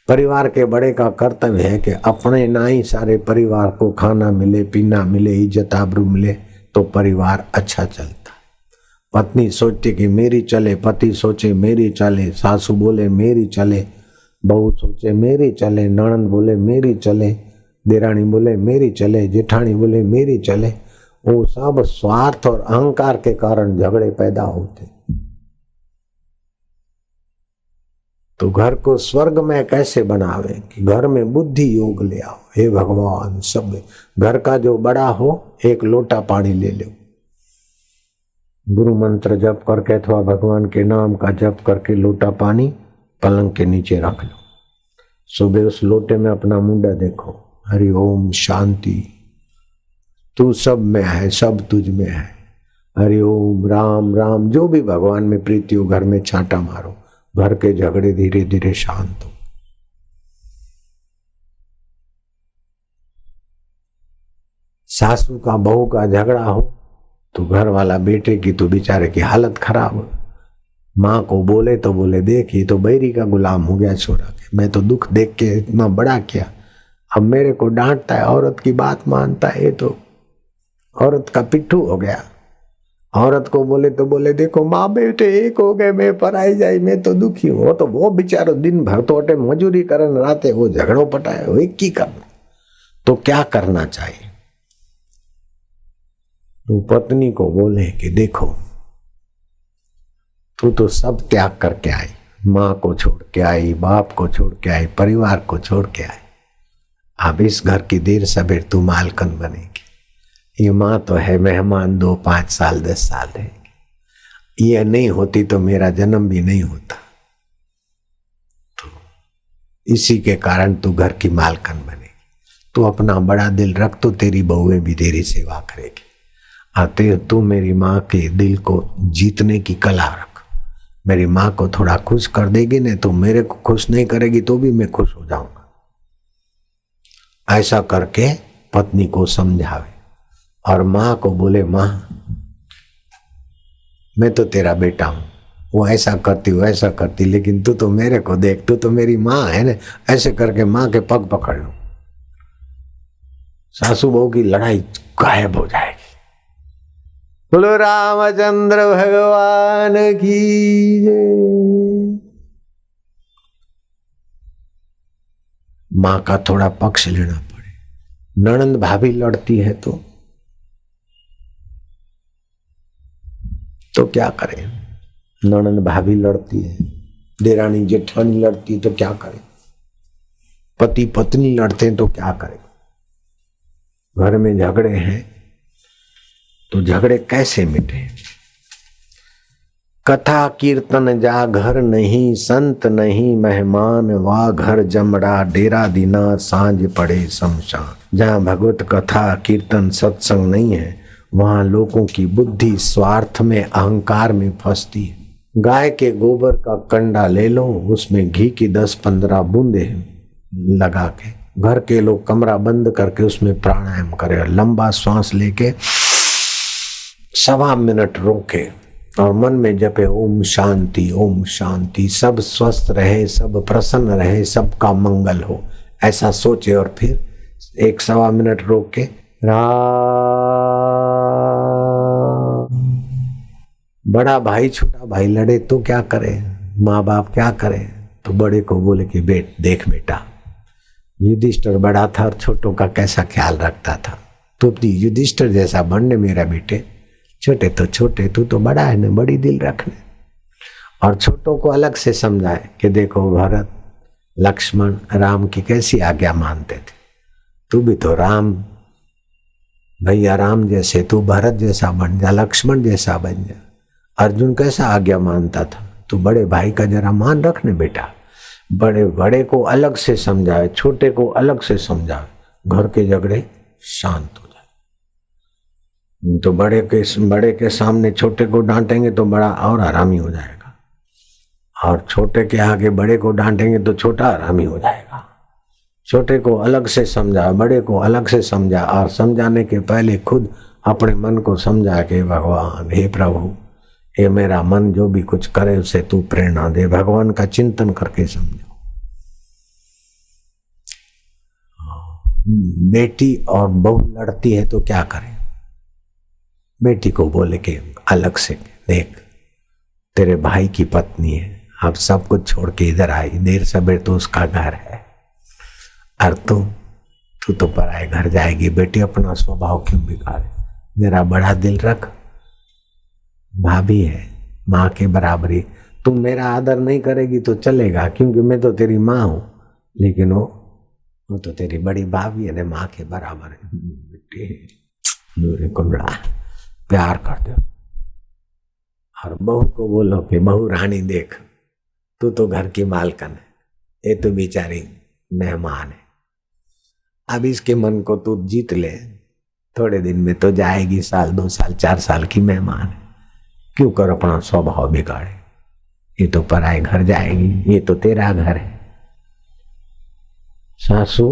परिवार के बड़े का कर्तव्य है कि अपने ना ही सारे परिवार को खाना मिले, पीना मिले, इज्जत आबरू मिले तो परिवार अच्छा चलता है। पत्नी सोचती कि मेरी चले, पति सोचे मेरी चले, सासू बोले मेरी चले, बहू सोचे मेरी चले, नणंद बोले मेरी चले, देरानी बोले मेरी चले, जेठानी बोले मेरी चले। वो सब स्वार्थ और अहंकार के कारण झगड़े पैदा होते। तो घर को स्वर्ग में कैसे बनावे कि घर में बुद्धि योग ले आओ। हे भगवान, सब घर का जो बड़ा हो 1 लोटा पानी ले लो, गुरु मंत्र जप करके अथवा भगवान के नाम का जप करके लोटा पानी पलंग के नीचे रख लो। सुबह उस लोटे में अपना मुंडा देखो, हरि ओम शांति, तू सब में है, सब तुझ में है, हरि ओम राम राम, जो भी भगवान में प्रीति हो घर में छांटा मारो, घर के झगड़े धीरे धीरे शांत हो। सासू का बहू का झगड़ा हो तो घर वाला बेटे की तो बेचारे की हालत खराब हो। माँ को बोले तो बोले देख ये तो बैरी का गुलाम हो गया छोरा के, मैं तो दुख देख के इतना बड़ा किया, अब मेरे को डांटता है, औरत की बात मानता है, ये तो औरत का पिट्ठू हो गया। औरत को बोले तो बोले देखो माँ बेटे एक हो गए, मैं पराई जाई, मैं तो दुखी हूँ। तो वो बेचारो दिन भर तो अटे मजूरी करन, राते वो झगड़ो पटाए, वो एक ही करना। तो क्या करना चाहिए? तो पत्नी को बोले कि देखो तू तो सब त्याग करके आई, माँ को छोड़ के आई, बाप को छोड़ के आई, परिवार को छोड़ के आई, अब इस घर की देर सबेर तू मालकन बनेगी। ये माँ तो है मेहमान, 2, 5 साल 10 साल रहेगी, ये नहीं होती तो मेरा जन्म भी नहीं होता। तो इसी के कारण तू घर की मालकन बनेगी। तू अपना बड़ा दिल रख तो तेरी बहुएं भी तेरी सेवा करेगी। आते तू मेरी माँ के दिल को जीतने की कला रख, मेरी माँ को थोड़ा खुश कर देगी ना, तो मेरे को खुश नहीं करेगी तो भी मैं खुश हो जाऊंगा। ऐसा करके पत्नी को समझावे। और माँ को बोले माँ मैं तो तेरा बेटा हूं, वो ऐसा करती वो ऐसा करती, लेकिन तू तो मेरे को देख, तू तो मेरी माँ है ना। ऐसे करके माँ के पग पकड़ लो, सासू बहू की लड़ाई गायब हो जाएगी। बोलो रामचंद्र भगवान की जय। माँ का थोड़ा पक्ष लेना पड़े। ननंद भाभी लड़ती है तो क्या करें? ननंद भाभी लड़ती है, देरानी जेठानी लड़ती है तो क्या करें? पति पत्नी लड़ते हैं तो क्या करें? घर में झगड़े हैं तो झगड़े कैसे मिटे? कथा कीर्तन जा घर नहीं, संत नहीं मेहमान, वा घर जमड़ा डेरा दीना सांझ पड़े शमशान। जहाँ भगवत कथा कीर्तन सत्संग नहीं है, वहां लोगों की बुद्धि स्वार्थ में अहंकार में फंसती है। गाय के गोबर का कंडा ले लो, उसमें घी की 10-15 बूंदे लगा के घर के लोग कमरा बंद करके उसमें प्राणायाम करें, लंबा श्वास लेके 1.25 मिनट रोके और मन में जपे ओम शांति ओम शांति, सब स्वस्थ रहे, सब प्रसन्न रहे, सबका मंगल हो, ऐसा सोचे। और फिर 1-1.25 मिनट रोक के बड़ा भाई छोटा भाई लड़े तो क्या करे, माँ बाप क्या करे? तो बड़े को बोले कि देख बेटा, युधिष्ठिर बड़ा था और छोटों का कैसा ख्याल रखता था, तो युधिष्ठिर जैसा बनने मेरा बेटे, छोटे तो छोटे, तू तो बड़ा है ना, बड़ी दिल रखने। और छोटों को अलग से समझाए कि देखो भरत लक्ष्मण राम की कैसी आज्ञा मानते थे, तू भी तो राम भैया राम जैसे, तू भरत जैसा बन जा, लक्ष्मण जैसा बन जा। अर्जुन कैसा आज्ञा मानता था, तू बड़े भाई का जरा मान रखने बेटा। बड़े को अलग से समझाए, छोटे को अलग से समझाए, घर के झगड़े शांत हो जाए। तो बड़े के सामने छोटे को डांटेंगे तो बड़ा और हरामी हो जाएगा, और छोटे के आगे बड़े को डांटेंगे तो छोटा हरामी हो जाएगा। छोटे को अलग से समझा, बड़े को अलग से समझा, और समझाने के पहले खुद अपने मन को समझा के भगवान हे प्रभु, ये मेरा मन जो भी कुछ करे उसे तू प्रेरणा दे, भगवान का चिंतन करके समझो। बेटी और बहू लड़ती है तो क्या करें? बेटी को बोले कि अलग से देख, तेरे भाई की पत्नी है, अब सब कुछ छोड़ के इधर आई, देर सवेर तो उसका घर है, और तू तो पराए घर जाएगी। बेटी अपना स्वभाव क्यों बिगाड़े, जरा बड़ा दिल रख, भाभी है माँ के बराबरी। तुम मेरा आदर नहीं करेगी तो चलेगा, क्योंकि मैं तो तेरी माँ हूं, लेकिन वो तो तेरी बड़ी भाभी है ना, माँ के बराबर है। बेटी कुंडड़ा प्यार कर दो। और बहू को बोलो कि बहू रानी देख, तू तो घर की मालकन है, ये तो बेचारी मेहमान है, अब इसके मन को तू जीत ले, थोड़े दिन में तो जाएगी, 1 साल 2 साल 4 साल की मेहमान है, क्यों कर अपना स्वभाव बिगाड़े, ये तो पराए घर जाएगी, ये तो तेरा घर है। सासू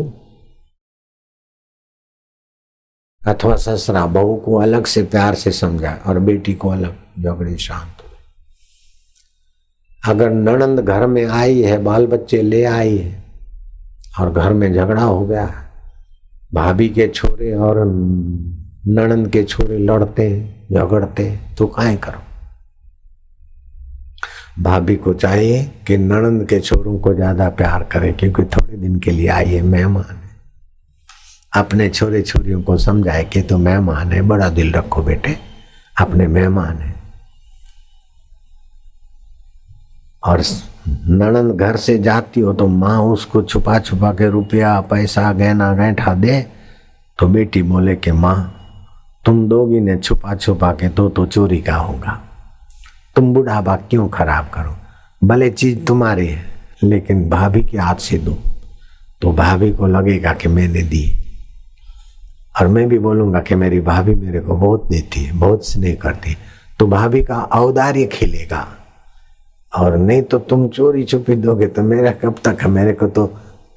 अथवा ससुरा बहू को अलग से प्यार से समझाए और बेटी को अलग, झगड़े शांत हो। अगर ननंद घर में आई है, बाल बच्चे ले आई है और घर में झगड़ा हो गया, भाभी के छोरे और ननंद के छोरे लड़ते झगड़ते, तो काहे करो? भाभी को चाहिए कि ननंद के छोरों को ज्यादा प्यार करे, क्योंकि थोड़े दिन के लिए आई है, मेहमान है। अपने छोरे छोरियों को समझाए कि तो मेहमान है, बड़ा दिल रखो बेटे, अपने मेहमान है। और ननंद घर से जाती हो तो माँ उसको छुपा छुपा के रुपया पैसा गहना गैठा दे, तो बेटी बोले कि माँ तुम दोगी ने छुपा छुपा के तो चोरी का होगा, तुम बुढ़ापा क्यों खराब करो, भले चीज तुम्हारी है लेकिन भाभी के हाथ से दो, तो भाभी को लगेगा कि मैंने दी। और मैं भी बोलूंगा कि मेरी भाभी मेरे को बहुत देती है, बहुत स्नेह करती है, तो भाभी का औदार्य खिलेगा। और नहीं तो तुम चोरी छुपी दोगे तो मेरा कब तक है, मेरे को तो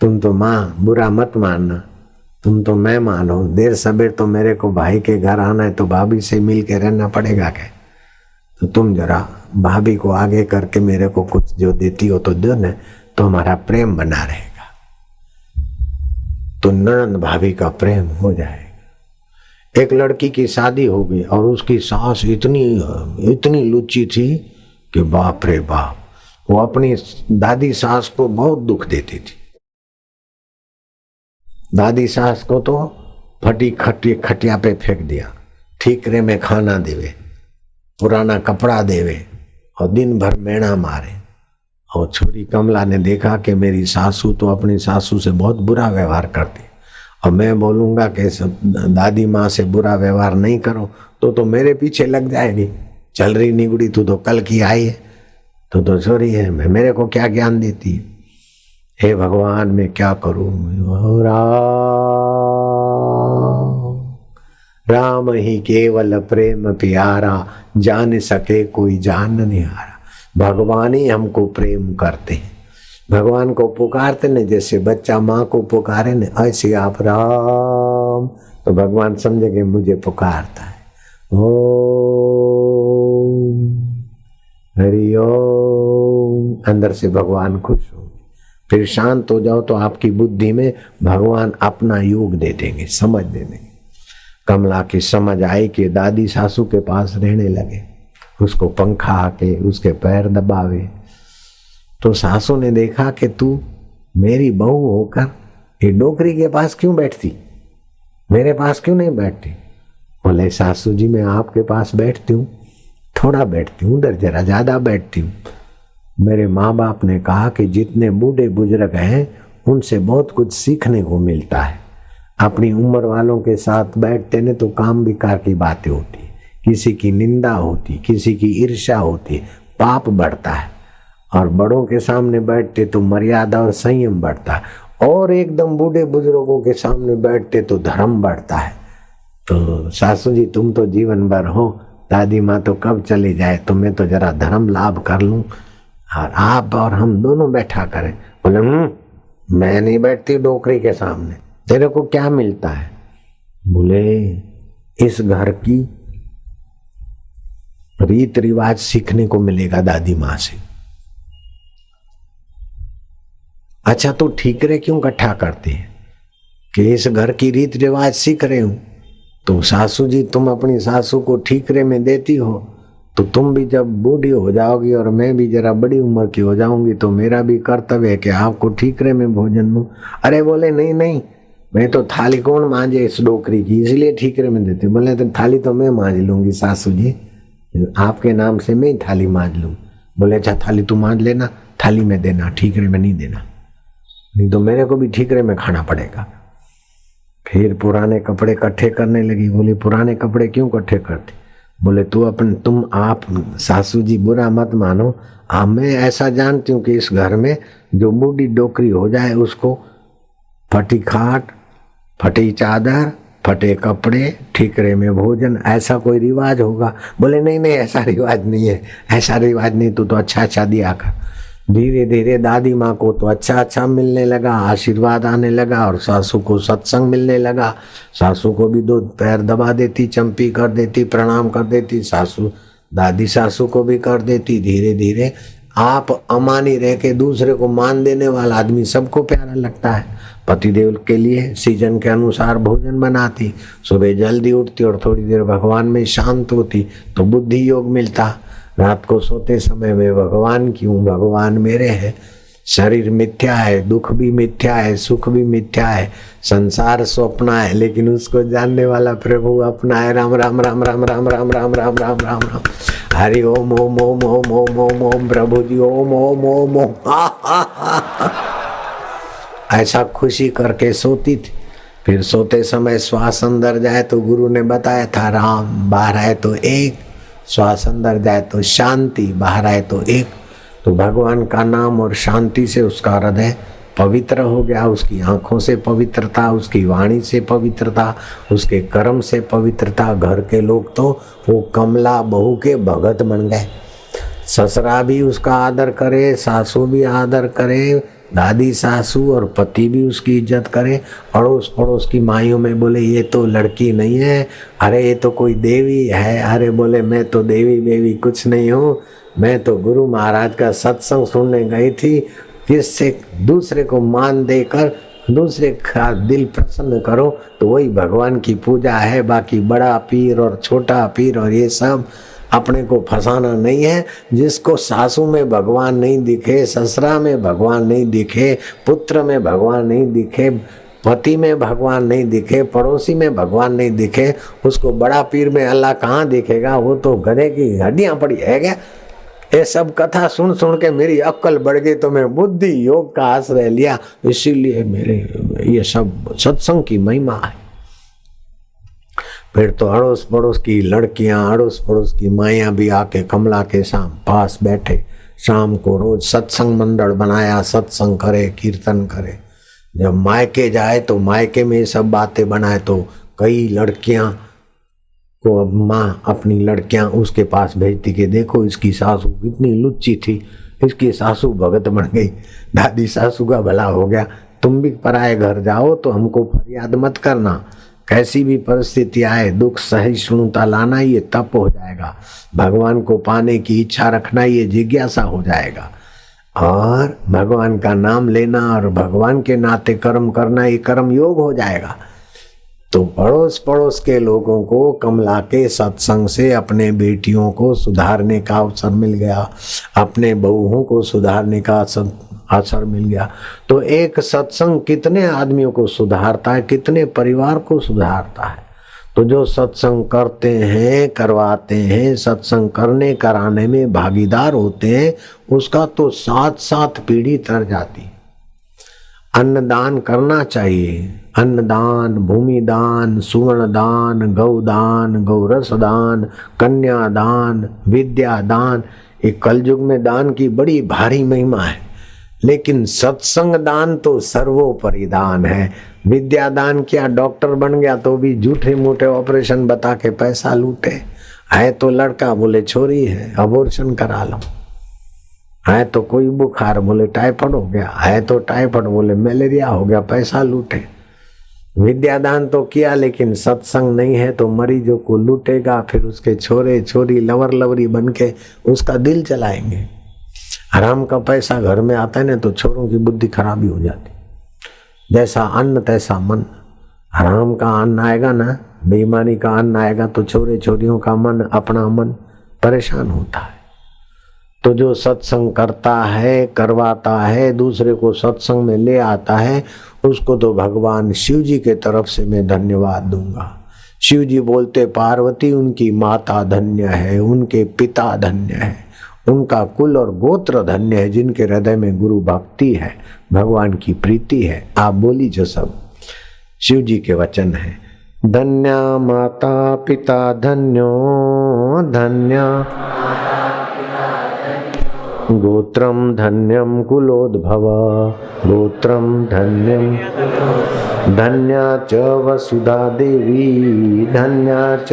तुम तो माँ बुरा मत मानना, तुम तो मेहमान हो, देर सवेर तो मेरे को भाई के घर आना है तो भाभी से मिल के रहना पड़ेगा क्या? तो तुम जरा भाभी को आगे करके मेरे को कुछ जो देती हो तो दो न, तो हमारा प्रेम बना रहेगा। तो ननद भाभी का प्रेम हो जाएगा। एक लड़की की शादी हो गई और उसकी सास इतनी लुच्ची थी कि बाप रे बाप, वो अपनी दादी सास को बहुत दुख देती थी। दादी सास को तो फटी खटिया पे फेंक दिया, ठीकरे में खाना देवे, पुराना कपड़ा देवे और दिन भर मेणा मारे। और छोरी कमला ने देखा कि मेरी सासू तो अपनी सासू से बहुत बुरा व्यवहार करती, और मैं बोलूँगा कि दादी माँ से बुरा व्यवहार नहीं करो तो मेरे पीछे लग जाएगी। चल रही निगुड़ी, तू तो कल की आई है, तो छोरी है, मैं मेरे को क्या ज्ञान देती है? हे भगवान, मैं क्या करूं? राम ही केवल प्रेम प्यारा, जान सके कोई जान निहारा। भगवान ही हमको प्रेम करते हैं, भगवान को पुकारते न, जैसे बच्चा माँ को पुकारे न, ऐसे आप राम, तो भगवान समझेंगे मुझे पुकारता है। ओम हरि ओम, अंदर से भगवान खुश हो। फिर शांत हो जाओ तो आपकी बुद्धि में भगवान अपना योग दे देंगे, समझ दे देंगे। कमला की समझ आई कि दादी सासू के पास रहने लगे, उसको पंखा आके उसके पैर दबावे। तो सासू ने देखा कि तू मेरी बहू होकर ये डोकरी के पास क्यों बैठती, मेरे पास क्यों नहीं बैठती? बोले सासू जी, मैं आपके पास बैठती हूँ, थोड़ा बैठती हूँ, उधर जरा ज्यादा बैठती हूँ। मेरे माँ बाप ने कहा कि जितने बूढ़े बुजुर्ग हैं उनसे बहुत कुछ सीखने को मिलता है। अपनी उम्र वालों के साथ बैठते ने तो काम विकार की बातें होती, किसी की निंदा होती, किसी की ईर्ष्या होती, पाप बढ़ता है। और बड़ों के सामने बैठते तो मर्यादा और संयम बढ़ता है, और एकदम बूढ़े बुजुर्गों के सामने बैठते तो धर्म बढ़ता है। तो सासू जी, तुम तो जीवन भर हो, दादी माँ तो कब चली जाए, तो मैं तो जरा धर्म लाभ कर लूं और आप और हम दोनों बैठा करें। बोले मैं नहीं बैठती डोकरी के सामने, तेरे को क्या मिलता है? बोले इस घर की रीत रिवाज सीखने को मिलेगा दादी माँ से। अच्छा, तो ठीकरे क्यों इकट्ठा करते हैं? कि इस घर की रीत रिवाज सीख रहे हूं। तो सासू जी, तुम अपनी सासू को ठीकरे में देती हो, तो तुम भी जब बूढ़ी हो जाओगी और मैं भी जरा बड़ी उम्र की हो जाऊंगी तो मेरा भी कर्तव्य है कि आपको ठीकरे में भोजन दूं। अरे बोले नहीं नहीं, मैं तो थाली कौन मांजे इस डोकरी की, इसलिए ठीकरे में देती। बोले तो थाली तो मैं मांज लूंगी सासू जी, आपके नाम से मैं ही थाली मांज लूँ। बोले अच्छा, थाली तू मांज लेना, थाली में देना, ठीकरे में नहीं देना, नहीं तो मेरे को भी ठीकरे में खाना पड़ेगा। फिर पुराने कपड़े इकट्ठे करने लगी। बोले पुराने कपड़े क्यों इकट्ठे करते? बोले तुम आप सासू जी बुरा मत मानो, मैं ऐसा जानती हूँ कि इस घर में जो बूढ़ी डोकरी हो जाए उसको फटी खाट, फटी चादर, फटे कपड़े, ठीकरे में भोजन, ऐसा कोई रिवाज होगा। बोले नहीं नहीं, ऐसा रिवाज नहीं है, ऐसा रिवाज नहीं, तू तो अच्छा दिया कर। धीरे धीरे दादी माँ को तो अच्छा मिलने लगा, आशीर्वाद आने लगा, और सासू को सत्संग मिलने लगा। सासू को भी दो पैर दबा देती, चंपी कर देती, प्रणाम कर देती, सासू दादी सासू को भी कर देती। धीरे धीरे आप अमानी रह के दूसरे को मान देने वाला आदमी सबको प्यारा लगता है। पतिदेव के लिए सीजन के अनुसार भोजन बनाती, सुबह जल्दी उठती और थोड़ी देर भगवान में शांत होती तो बुद्धि योग मिलता। रात को सोते समय में भगवान क्यों, भगवान मेरे है, शरीर मिथ्या है, दुख भी मिथ्या है, सुख भी मिथ्या है, संसार स्वप्न है, लेकिन उसको जानने वाला प्रभु अपना है। राम राम राम राम राम राम राम राम राम राम राम, हरि ओम ओम ओम ओम ओम ओम ओम, प्रभु जी ओम ओम ओम ओम। ऐसा खुशी करके सोती थी। फिर सोते समय श्वास अंदर जाए तो गुरु ने बताया था राम, बाहर आए तो एक, श्वास अंदर जाए तो शांति, बाहर आए तो एक। तो भगवान का नाम और शांति से उसका हृदय पवित्र हो गया, उसकी आंखों से पवित्रता, उसकी वाणी से पवित्रता, उसके कर्म से पवित्रता। घर के लोग तो वो कमला बहू के भगत बन गए। ससुरा भी उसका आदर करे, सासू भी आदर करे, दादी सासू और पति भी उसकी इज्जत करे, अड़ोस पड़ोस की माइयों में बोले ये तो लड़की नहीं है, अरे ये तो कोई देवी है, अरे बोले मैं तो देवी बेवी कुछ नहीं हूँ, मैं तो गुरु महाराज का सत्संग सुनने गई थी। जिससे दूसरे को मान देकर दूसरे का दिल प्रसन्न करो तो वही भगवान की पूजा है। बाकी बड़ा पीर और छोटा पीर और ये सब अपने को फंसाना नहीं है। जिसको सासू में भगवान नहीं दिखे, ससुरा में भगवान नहीं दिखे, पुत्र में भगवान नहीं दिखे, पति में भगवान नहीं दिखे, पड़ोसी में भगवान नहीं दिखे, उसको बड़ा पीर में अल्लाह कहाँ दिखेगा? वो तो गधे की हड्डियां पड़ी है क्या? ये सब कथा सुन सुन के मेरी अक्ल बढ़ गई तो मैं बुद्धि योग का आश्रय लिया। इसीलिए मेरे ये सब सत्संग की महिमा है। फिर तो अड़ोस पड़ोस की लड़कियां, अड़ोस पड़ोस की माइयां भी आके कमला के पास बैठे, शाम को रोज सत्संग मंडल बनाया, सत्संग करे, कीर्तन करे। जब मायके जाए तो मायके में सब बातें बनाए तो कई लड़कियां को अब माँ अपनी लड़कियां उसके पास भेजती कि देखो इसकी सासू कितनी लुच्ची थी, इसकी सासू भगत बन गई, दादी सासू का भला हो गया। तुम भी पराए घर जाओ तो हमको फरियाद मत करना, कैसी भी परिस्थिति आए दुख सहिष्णुता लाना ये तप हो जाएगा, भगवान को पाने की इच्छा रखना ये जिज्ञासा हो जाएगा, और भगवान का नाम लेना और भगवान के नाते कर्म करना ये कर्म योग हो जाएगा। तो पड़ोस पड़ोस के लोगों को कमला के सत्संग से अपने बेटियों को सुधारने का अवसर मिल गया, अपने बहुओं को सुधारने का अवसर मिल गया। तो एक सत्संग कितने आदमियों को सुधारता है, कितने परिवार को सुधारता है। तो जो सत्संग करते हैं, करवाते हैं, सत्संग करने कराने में भागीदार होते हैं, उसका तो 7-7 पीढ़ी तर जाती। अन्नदान करना चाहिए, अन्नदान, भूमिदान, सुवर्णदान, गौदान, गौरस दान, कन्यादान, विद्यादान। ये कलयुग में दान की बड़ी भारी महिमा है, लेकिन सत्संग दान तो सर्वोपरि दान है। विद्यादान किया, डॉक्टर बन गया तो भी झूठे मूठे ऑपरेशन बता के पैसा लूटे। है तो लड़का, बोले छोरी है, अबॉर्शन करा लो। है तो कोई बुखार, बोले टाइफाइड हो गया। है तो टाइफाइड, बोले मलेरिया हो गया, पैसा लूटे। विद्यादान तो किया, लेकिन सत्संग नहीं है तो मरीजों को लूटेगा, फिर उसके छोरे छोरी लवर लवरी बन के उसका दिल चलाएंगे। हराम का पैसा घर में आता है ना तो छोरों की बुद्धि खराबी हो जाती। जैसा अन्न तैसा मन। हराम का अन्न आएगा ना, बेईमानी का अन्न आएगा तो छोरे छोरियों का मन, अपना मन परेशान होता है। तो जो सत्संग करता है, करवाता है, दूसरे को सत्संग में ले आता है, उसको तो भगवान शिव जी के तरफ से मैं धन्यवाद दूंगा। शिव जी बोलते पार्वती उनकी माता धन्य है, उनके पिता धन्य है, उनका कुल और गोत्र धन्य है, जिनके हृदय में गुरु भक्ति है, भगवान की प्रीति है। आप बोली जो सब शिव जी के वचन है। धन्य माता पिता धन्यो, धन्य गोत्रम धन्यम कुलोद्भव, गोत्रम धन्यम, धन्या च वसुधा देवी, धन्या च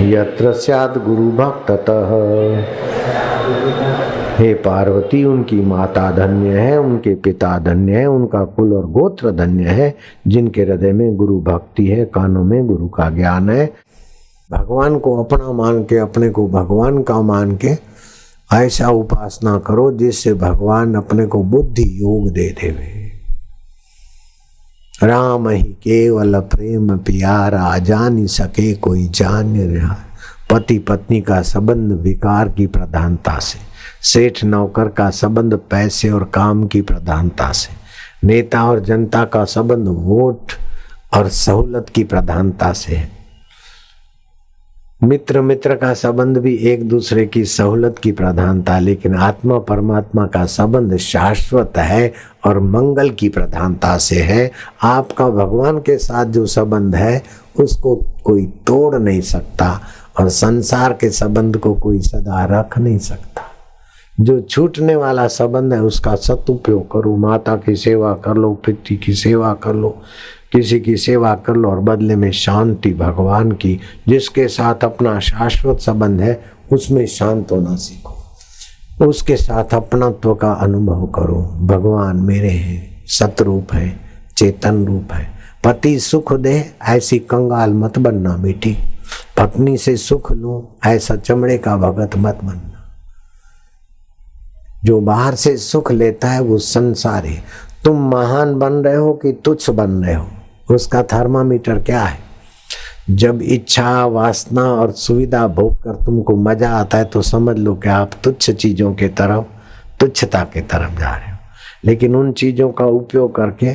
यत्र स्यात् गुरु भक्ततः। हे पार्वती, उनकी माता धन्य है, उनके पिता धन्य है, उनका कुल और गोत्र धन्य है, जिनके हृदय में गुरु भक्ति है, कानों में गुरु का ज्ञान है। भगवान को अपना मान के, अपने को भगवान का मान के ऐसा उपासना करो जिससे भगवान अपने को बुद्धि योग दे देवे। राम ही केवल प्रेम प्यारा, जान सके कोई जान रहा। पति पत्नी का संबंध विकार की प्रधानता से, सेठ नौकर का संबंध पैसे और काम की प्रधानता से, नेता और जनता का संबंध वोट और सहूलत की प्रधानता से है। मित्र मित्र का संबंध भी एक दूसरे की सहूलत की प्रधानता, लेकिन आत्मा परमात्मा का संबंध शाश्वत है और मंगल की प्रधानता से है। आपका भगवान के साथ जो संबंध है उसको कोई तोड़ नहीं सकता, और संसार के संबंध को कोई सदा रख नहीं सकता। जो छूटने वाला संबंध है उसका सदुपयोग करो। माता की सेवा कर लो, पिता की सेवा कर लो, किसी की सेवा कर लो, और बदले में शांति भगवान की, जिसके साथ अपना शाश्वत संबंध है उसमें शांत होना सीखो। उसके साथ अपनत्व का अनुभव करो। भगवान मेरे हैं, सतरूप है, चेतन रूप है। पति सुख दे ऐसी कंगाल मत बनना बेटी, पत्नी से सुख लूं ऐसा चमड़े का भगत मत बनना। जो बाहर से सुख लेता है वो संसार है। तुम महान बन रहे हो कि तुच्छ बन रहे हो, उसका थर्मामीटर क्या है? जब इच्छा, वासना और सुविधा भोग कर तुमको मजा आता है तो समझ लो कि आप तुच्छ चीजों के तरफ, तुच्छता के तरफ जा रहे हो। लेकिन उन चीजों का उपयोग करके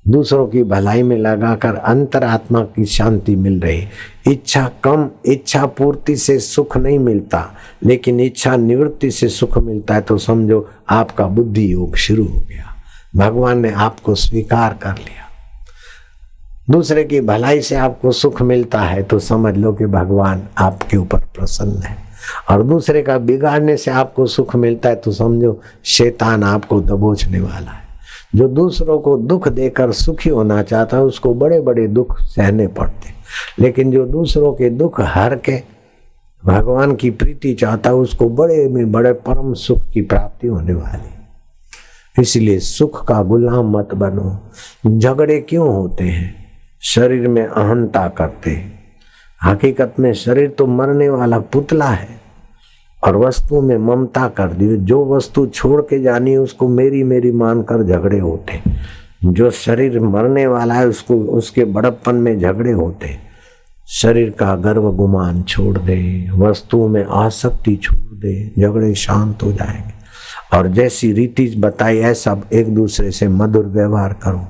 दूसरों की भलाई में लगाकर अंतरात्मा की शांति मिल रही। इच्छा कम, इच्छा पूर्ति से सुख नहीं मिलता, लेकिन इच्छा निवृत्ति से सुख मिलता है। तो समझो आपका बुद्धि योग शुरू हो गया, भगवान ने आपको स्वीकार कर लिया। दूसरे की भलाई से आपको सुख मिलता है तो समझ लो कि भगवान आपके ऊपर प्रसन्न है। और दूसरे का बिगाड़ने से आपको सुख मिलता है तो समझो शैतान आपको दबोचने वाला है। जो दूसरों को दुख देकर सुखी होना चाहता है उसको बड़े बड़े दुख सहने पड़ते, लेकिन जो दूसरों के दुख हर के भगवान की प्रीति चाहता है उसको बड़े में बड़े परम सुख की प्राप्ति होने वाली। इसलिए सुख का गुलाम मत बनो। झगड़े क्यों होते हैं? शरीर में अहंता करते हैं। हकीकत में शरीर तो मरने वाला पुतला है और वस्तु में ममता कर दी। जो वस्तु छोड़ के जानी है उसको मेरी मेरी मानकर झगड़े होते। जो शरीर मरने वाला है उसको उसके बड़प्पन में झगड़े होते। शरीर का गर्व गुमान छोड़ दे, वस्तुओं में आसक्ति छोड़ दे, झगड़े शांत हो जाएंगे। और जैसी रीति बताई ऐसा एक दूसरे से मधुर व्यवहार करो।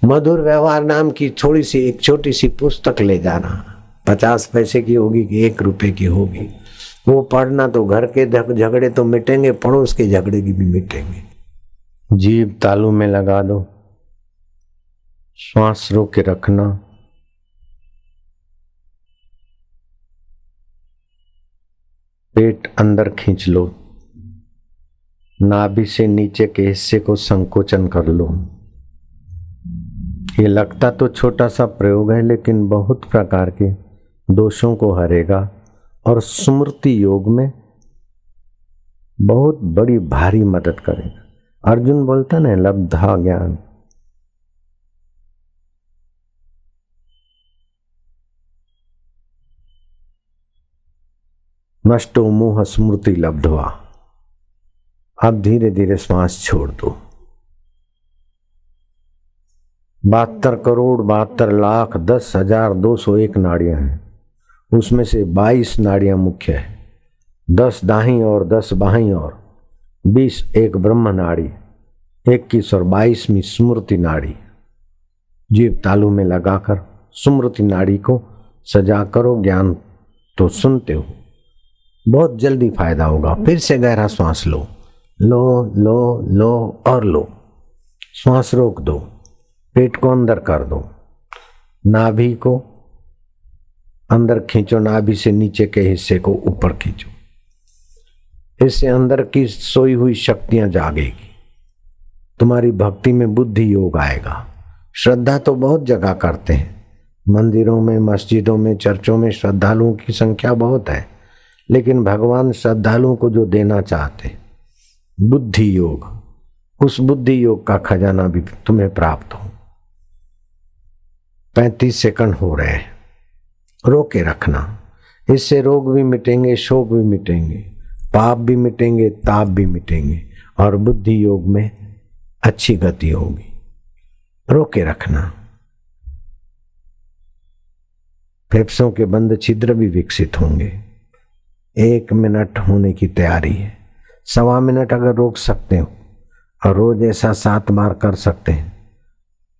मधुर व्यवहार नाम की थोड़ी सी एक छोटी सी पुस्तक ले जाना, 50 पैसे की होगी कि 1 रुपए की होगी। वो पढ़ना तो घर के झगड़े तो मिटेंगे, पड़ोस के झगड़े की भी मिटेंगे। जीभ तालू में लगा दो, श्वास रोक के रखना। पेट अंदर खींच लो, नाभि से नीचे के हिस्से को संकोचन कर लो। ये लगता तो छोटा सा प्रयोग है लेकिन बहुत प्रकार के दोषों को हरेगा और स्मृति योग में बहुत बड़ी भारी मदद करेगा। अर्जुन बोलता ना, लब्धा ज्ञान। नष्टो मोह स्मृति लब्धवा। अब धीरे धीरे श्वास छोड़ दो। 72 करोड़ 72 लाख 10,201 नाड़ियां हैं, उसमें से 22 नाड़ियां मुख्य है, 10 दाहिनी और 10 बाहीं और 20 एक ब्रह्म नाड़ी, 21 और 22वीं स्मृति नाड़ी। जीभ तालू में लगाकर स्मृति नाड़ी को सजा करो। ज्ञान तो सुनते हो, बहुत जल्दी फायदा होगा। फिर से गहरा श्वास लो, लो लो लो और लो। श्वास रोक दो, पेट को अंदर कर दो, नाभि को अंदर खींचो, नाभि से नीचे के हिस्से को ऊपर खींचो। इससे अंदर की सोई हुई शक्तियां जागेगी। तुम्हारी भक्ति में बुद्धि योग आएगा। श्रद्धा तो बहुत जगह करते हैं, मंदिरों में, मस्जिदों में, चर्चों में श्रद्धालुओं की संख्या बहुत है, लेकिन भगवान श्रद्धालुओं को जो देना चाहते बुद्धि योग, उस बुद्धि योग का खजाना भी तुम्हें प्राप्त हो। 35 सेकंड हो रहे हैं, रोके रखना। इससे रोग भी मिटेंगे, शोक भी मिटेंगे, पाप भी मिटेंगे, ताप भी मिटेंगे और बुद्धि योग में अच्छी गति होगी। रोके रखना। फेफड़ों के बंद छिद्र भी विकसित होंगे। 1 मिनट होने की तैयारी है। 1.25 मिनट अगर रोक सकते हो और रोज ऐसा 7 बार कर सकते हैं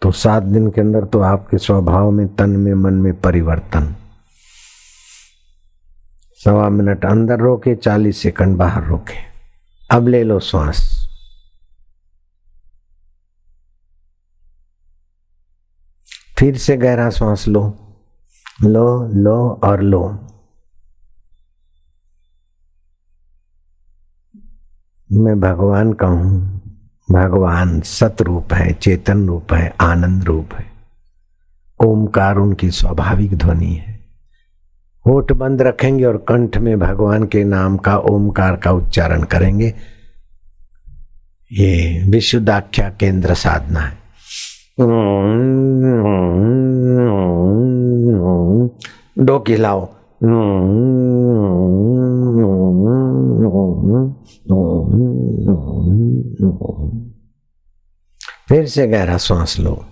तो 7 दिन के अंदर तो आपके स्वभाव में, तन में, मन में परिवर्तन। 1.25 मिनट अंदर रोके, 40 सेकंड बाहर रोके। अब ले लो श्वास। फिर से गहरा श्वास लो, लो लो और लो। मैं भगवान का हूं। भगवान सतरूप है, चेतन रूप है, आनंद रूप है। ओमकार उनकी स्वाभाविक ध्वनि है। होठ बंद रखेंगे और कंठ में भगवान के नाम का ओमकार का उच्चारण करेंगे। ये विशुद्धाख्या केंद्र साधना है। डोकी लाओ। फिर से गहरा सांस लो।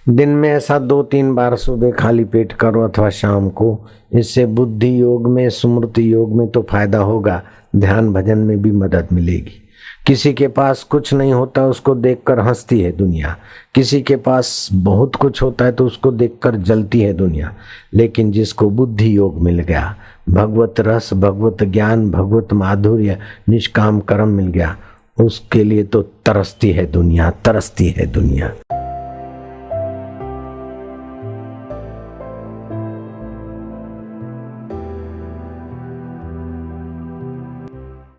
दिन में ऐसा 2-3 बार सुबह खाली पेट करो अथवा शाम को। इससे बुद्धि योग में, स्मृति योग में तो फायदा होगा, ध्यान भजन में भी मदद मिलेगी। किसी के पास कुछ नहीं होता उसको देखकर हंसती है दुनिया, किसी के पास बहुत कुछ होता है तो उसको देखकर जलती है दुनिया। लेकिन जिसको बुद्धि योग मिल गया, भगवत रस, भगवत ज्ञान, भगवत माधुर्य, निष्काम कर्म मिल गया, उसके लिए तो तरसती है दुनिया, तरसती है दुनिया।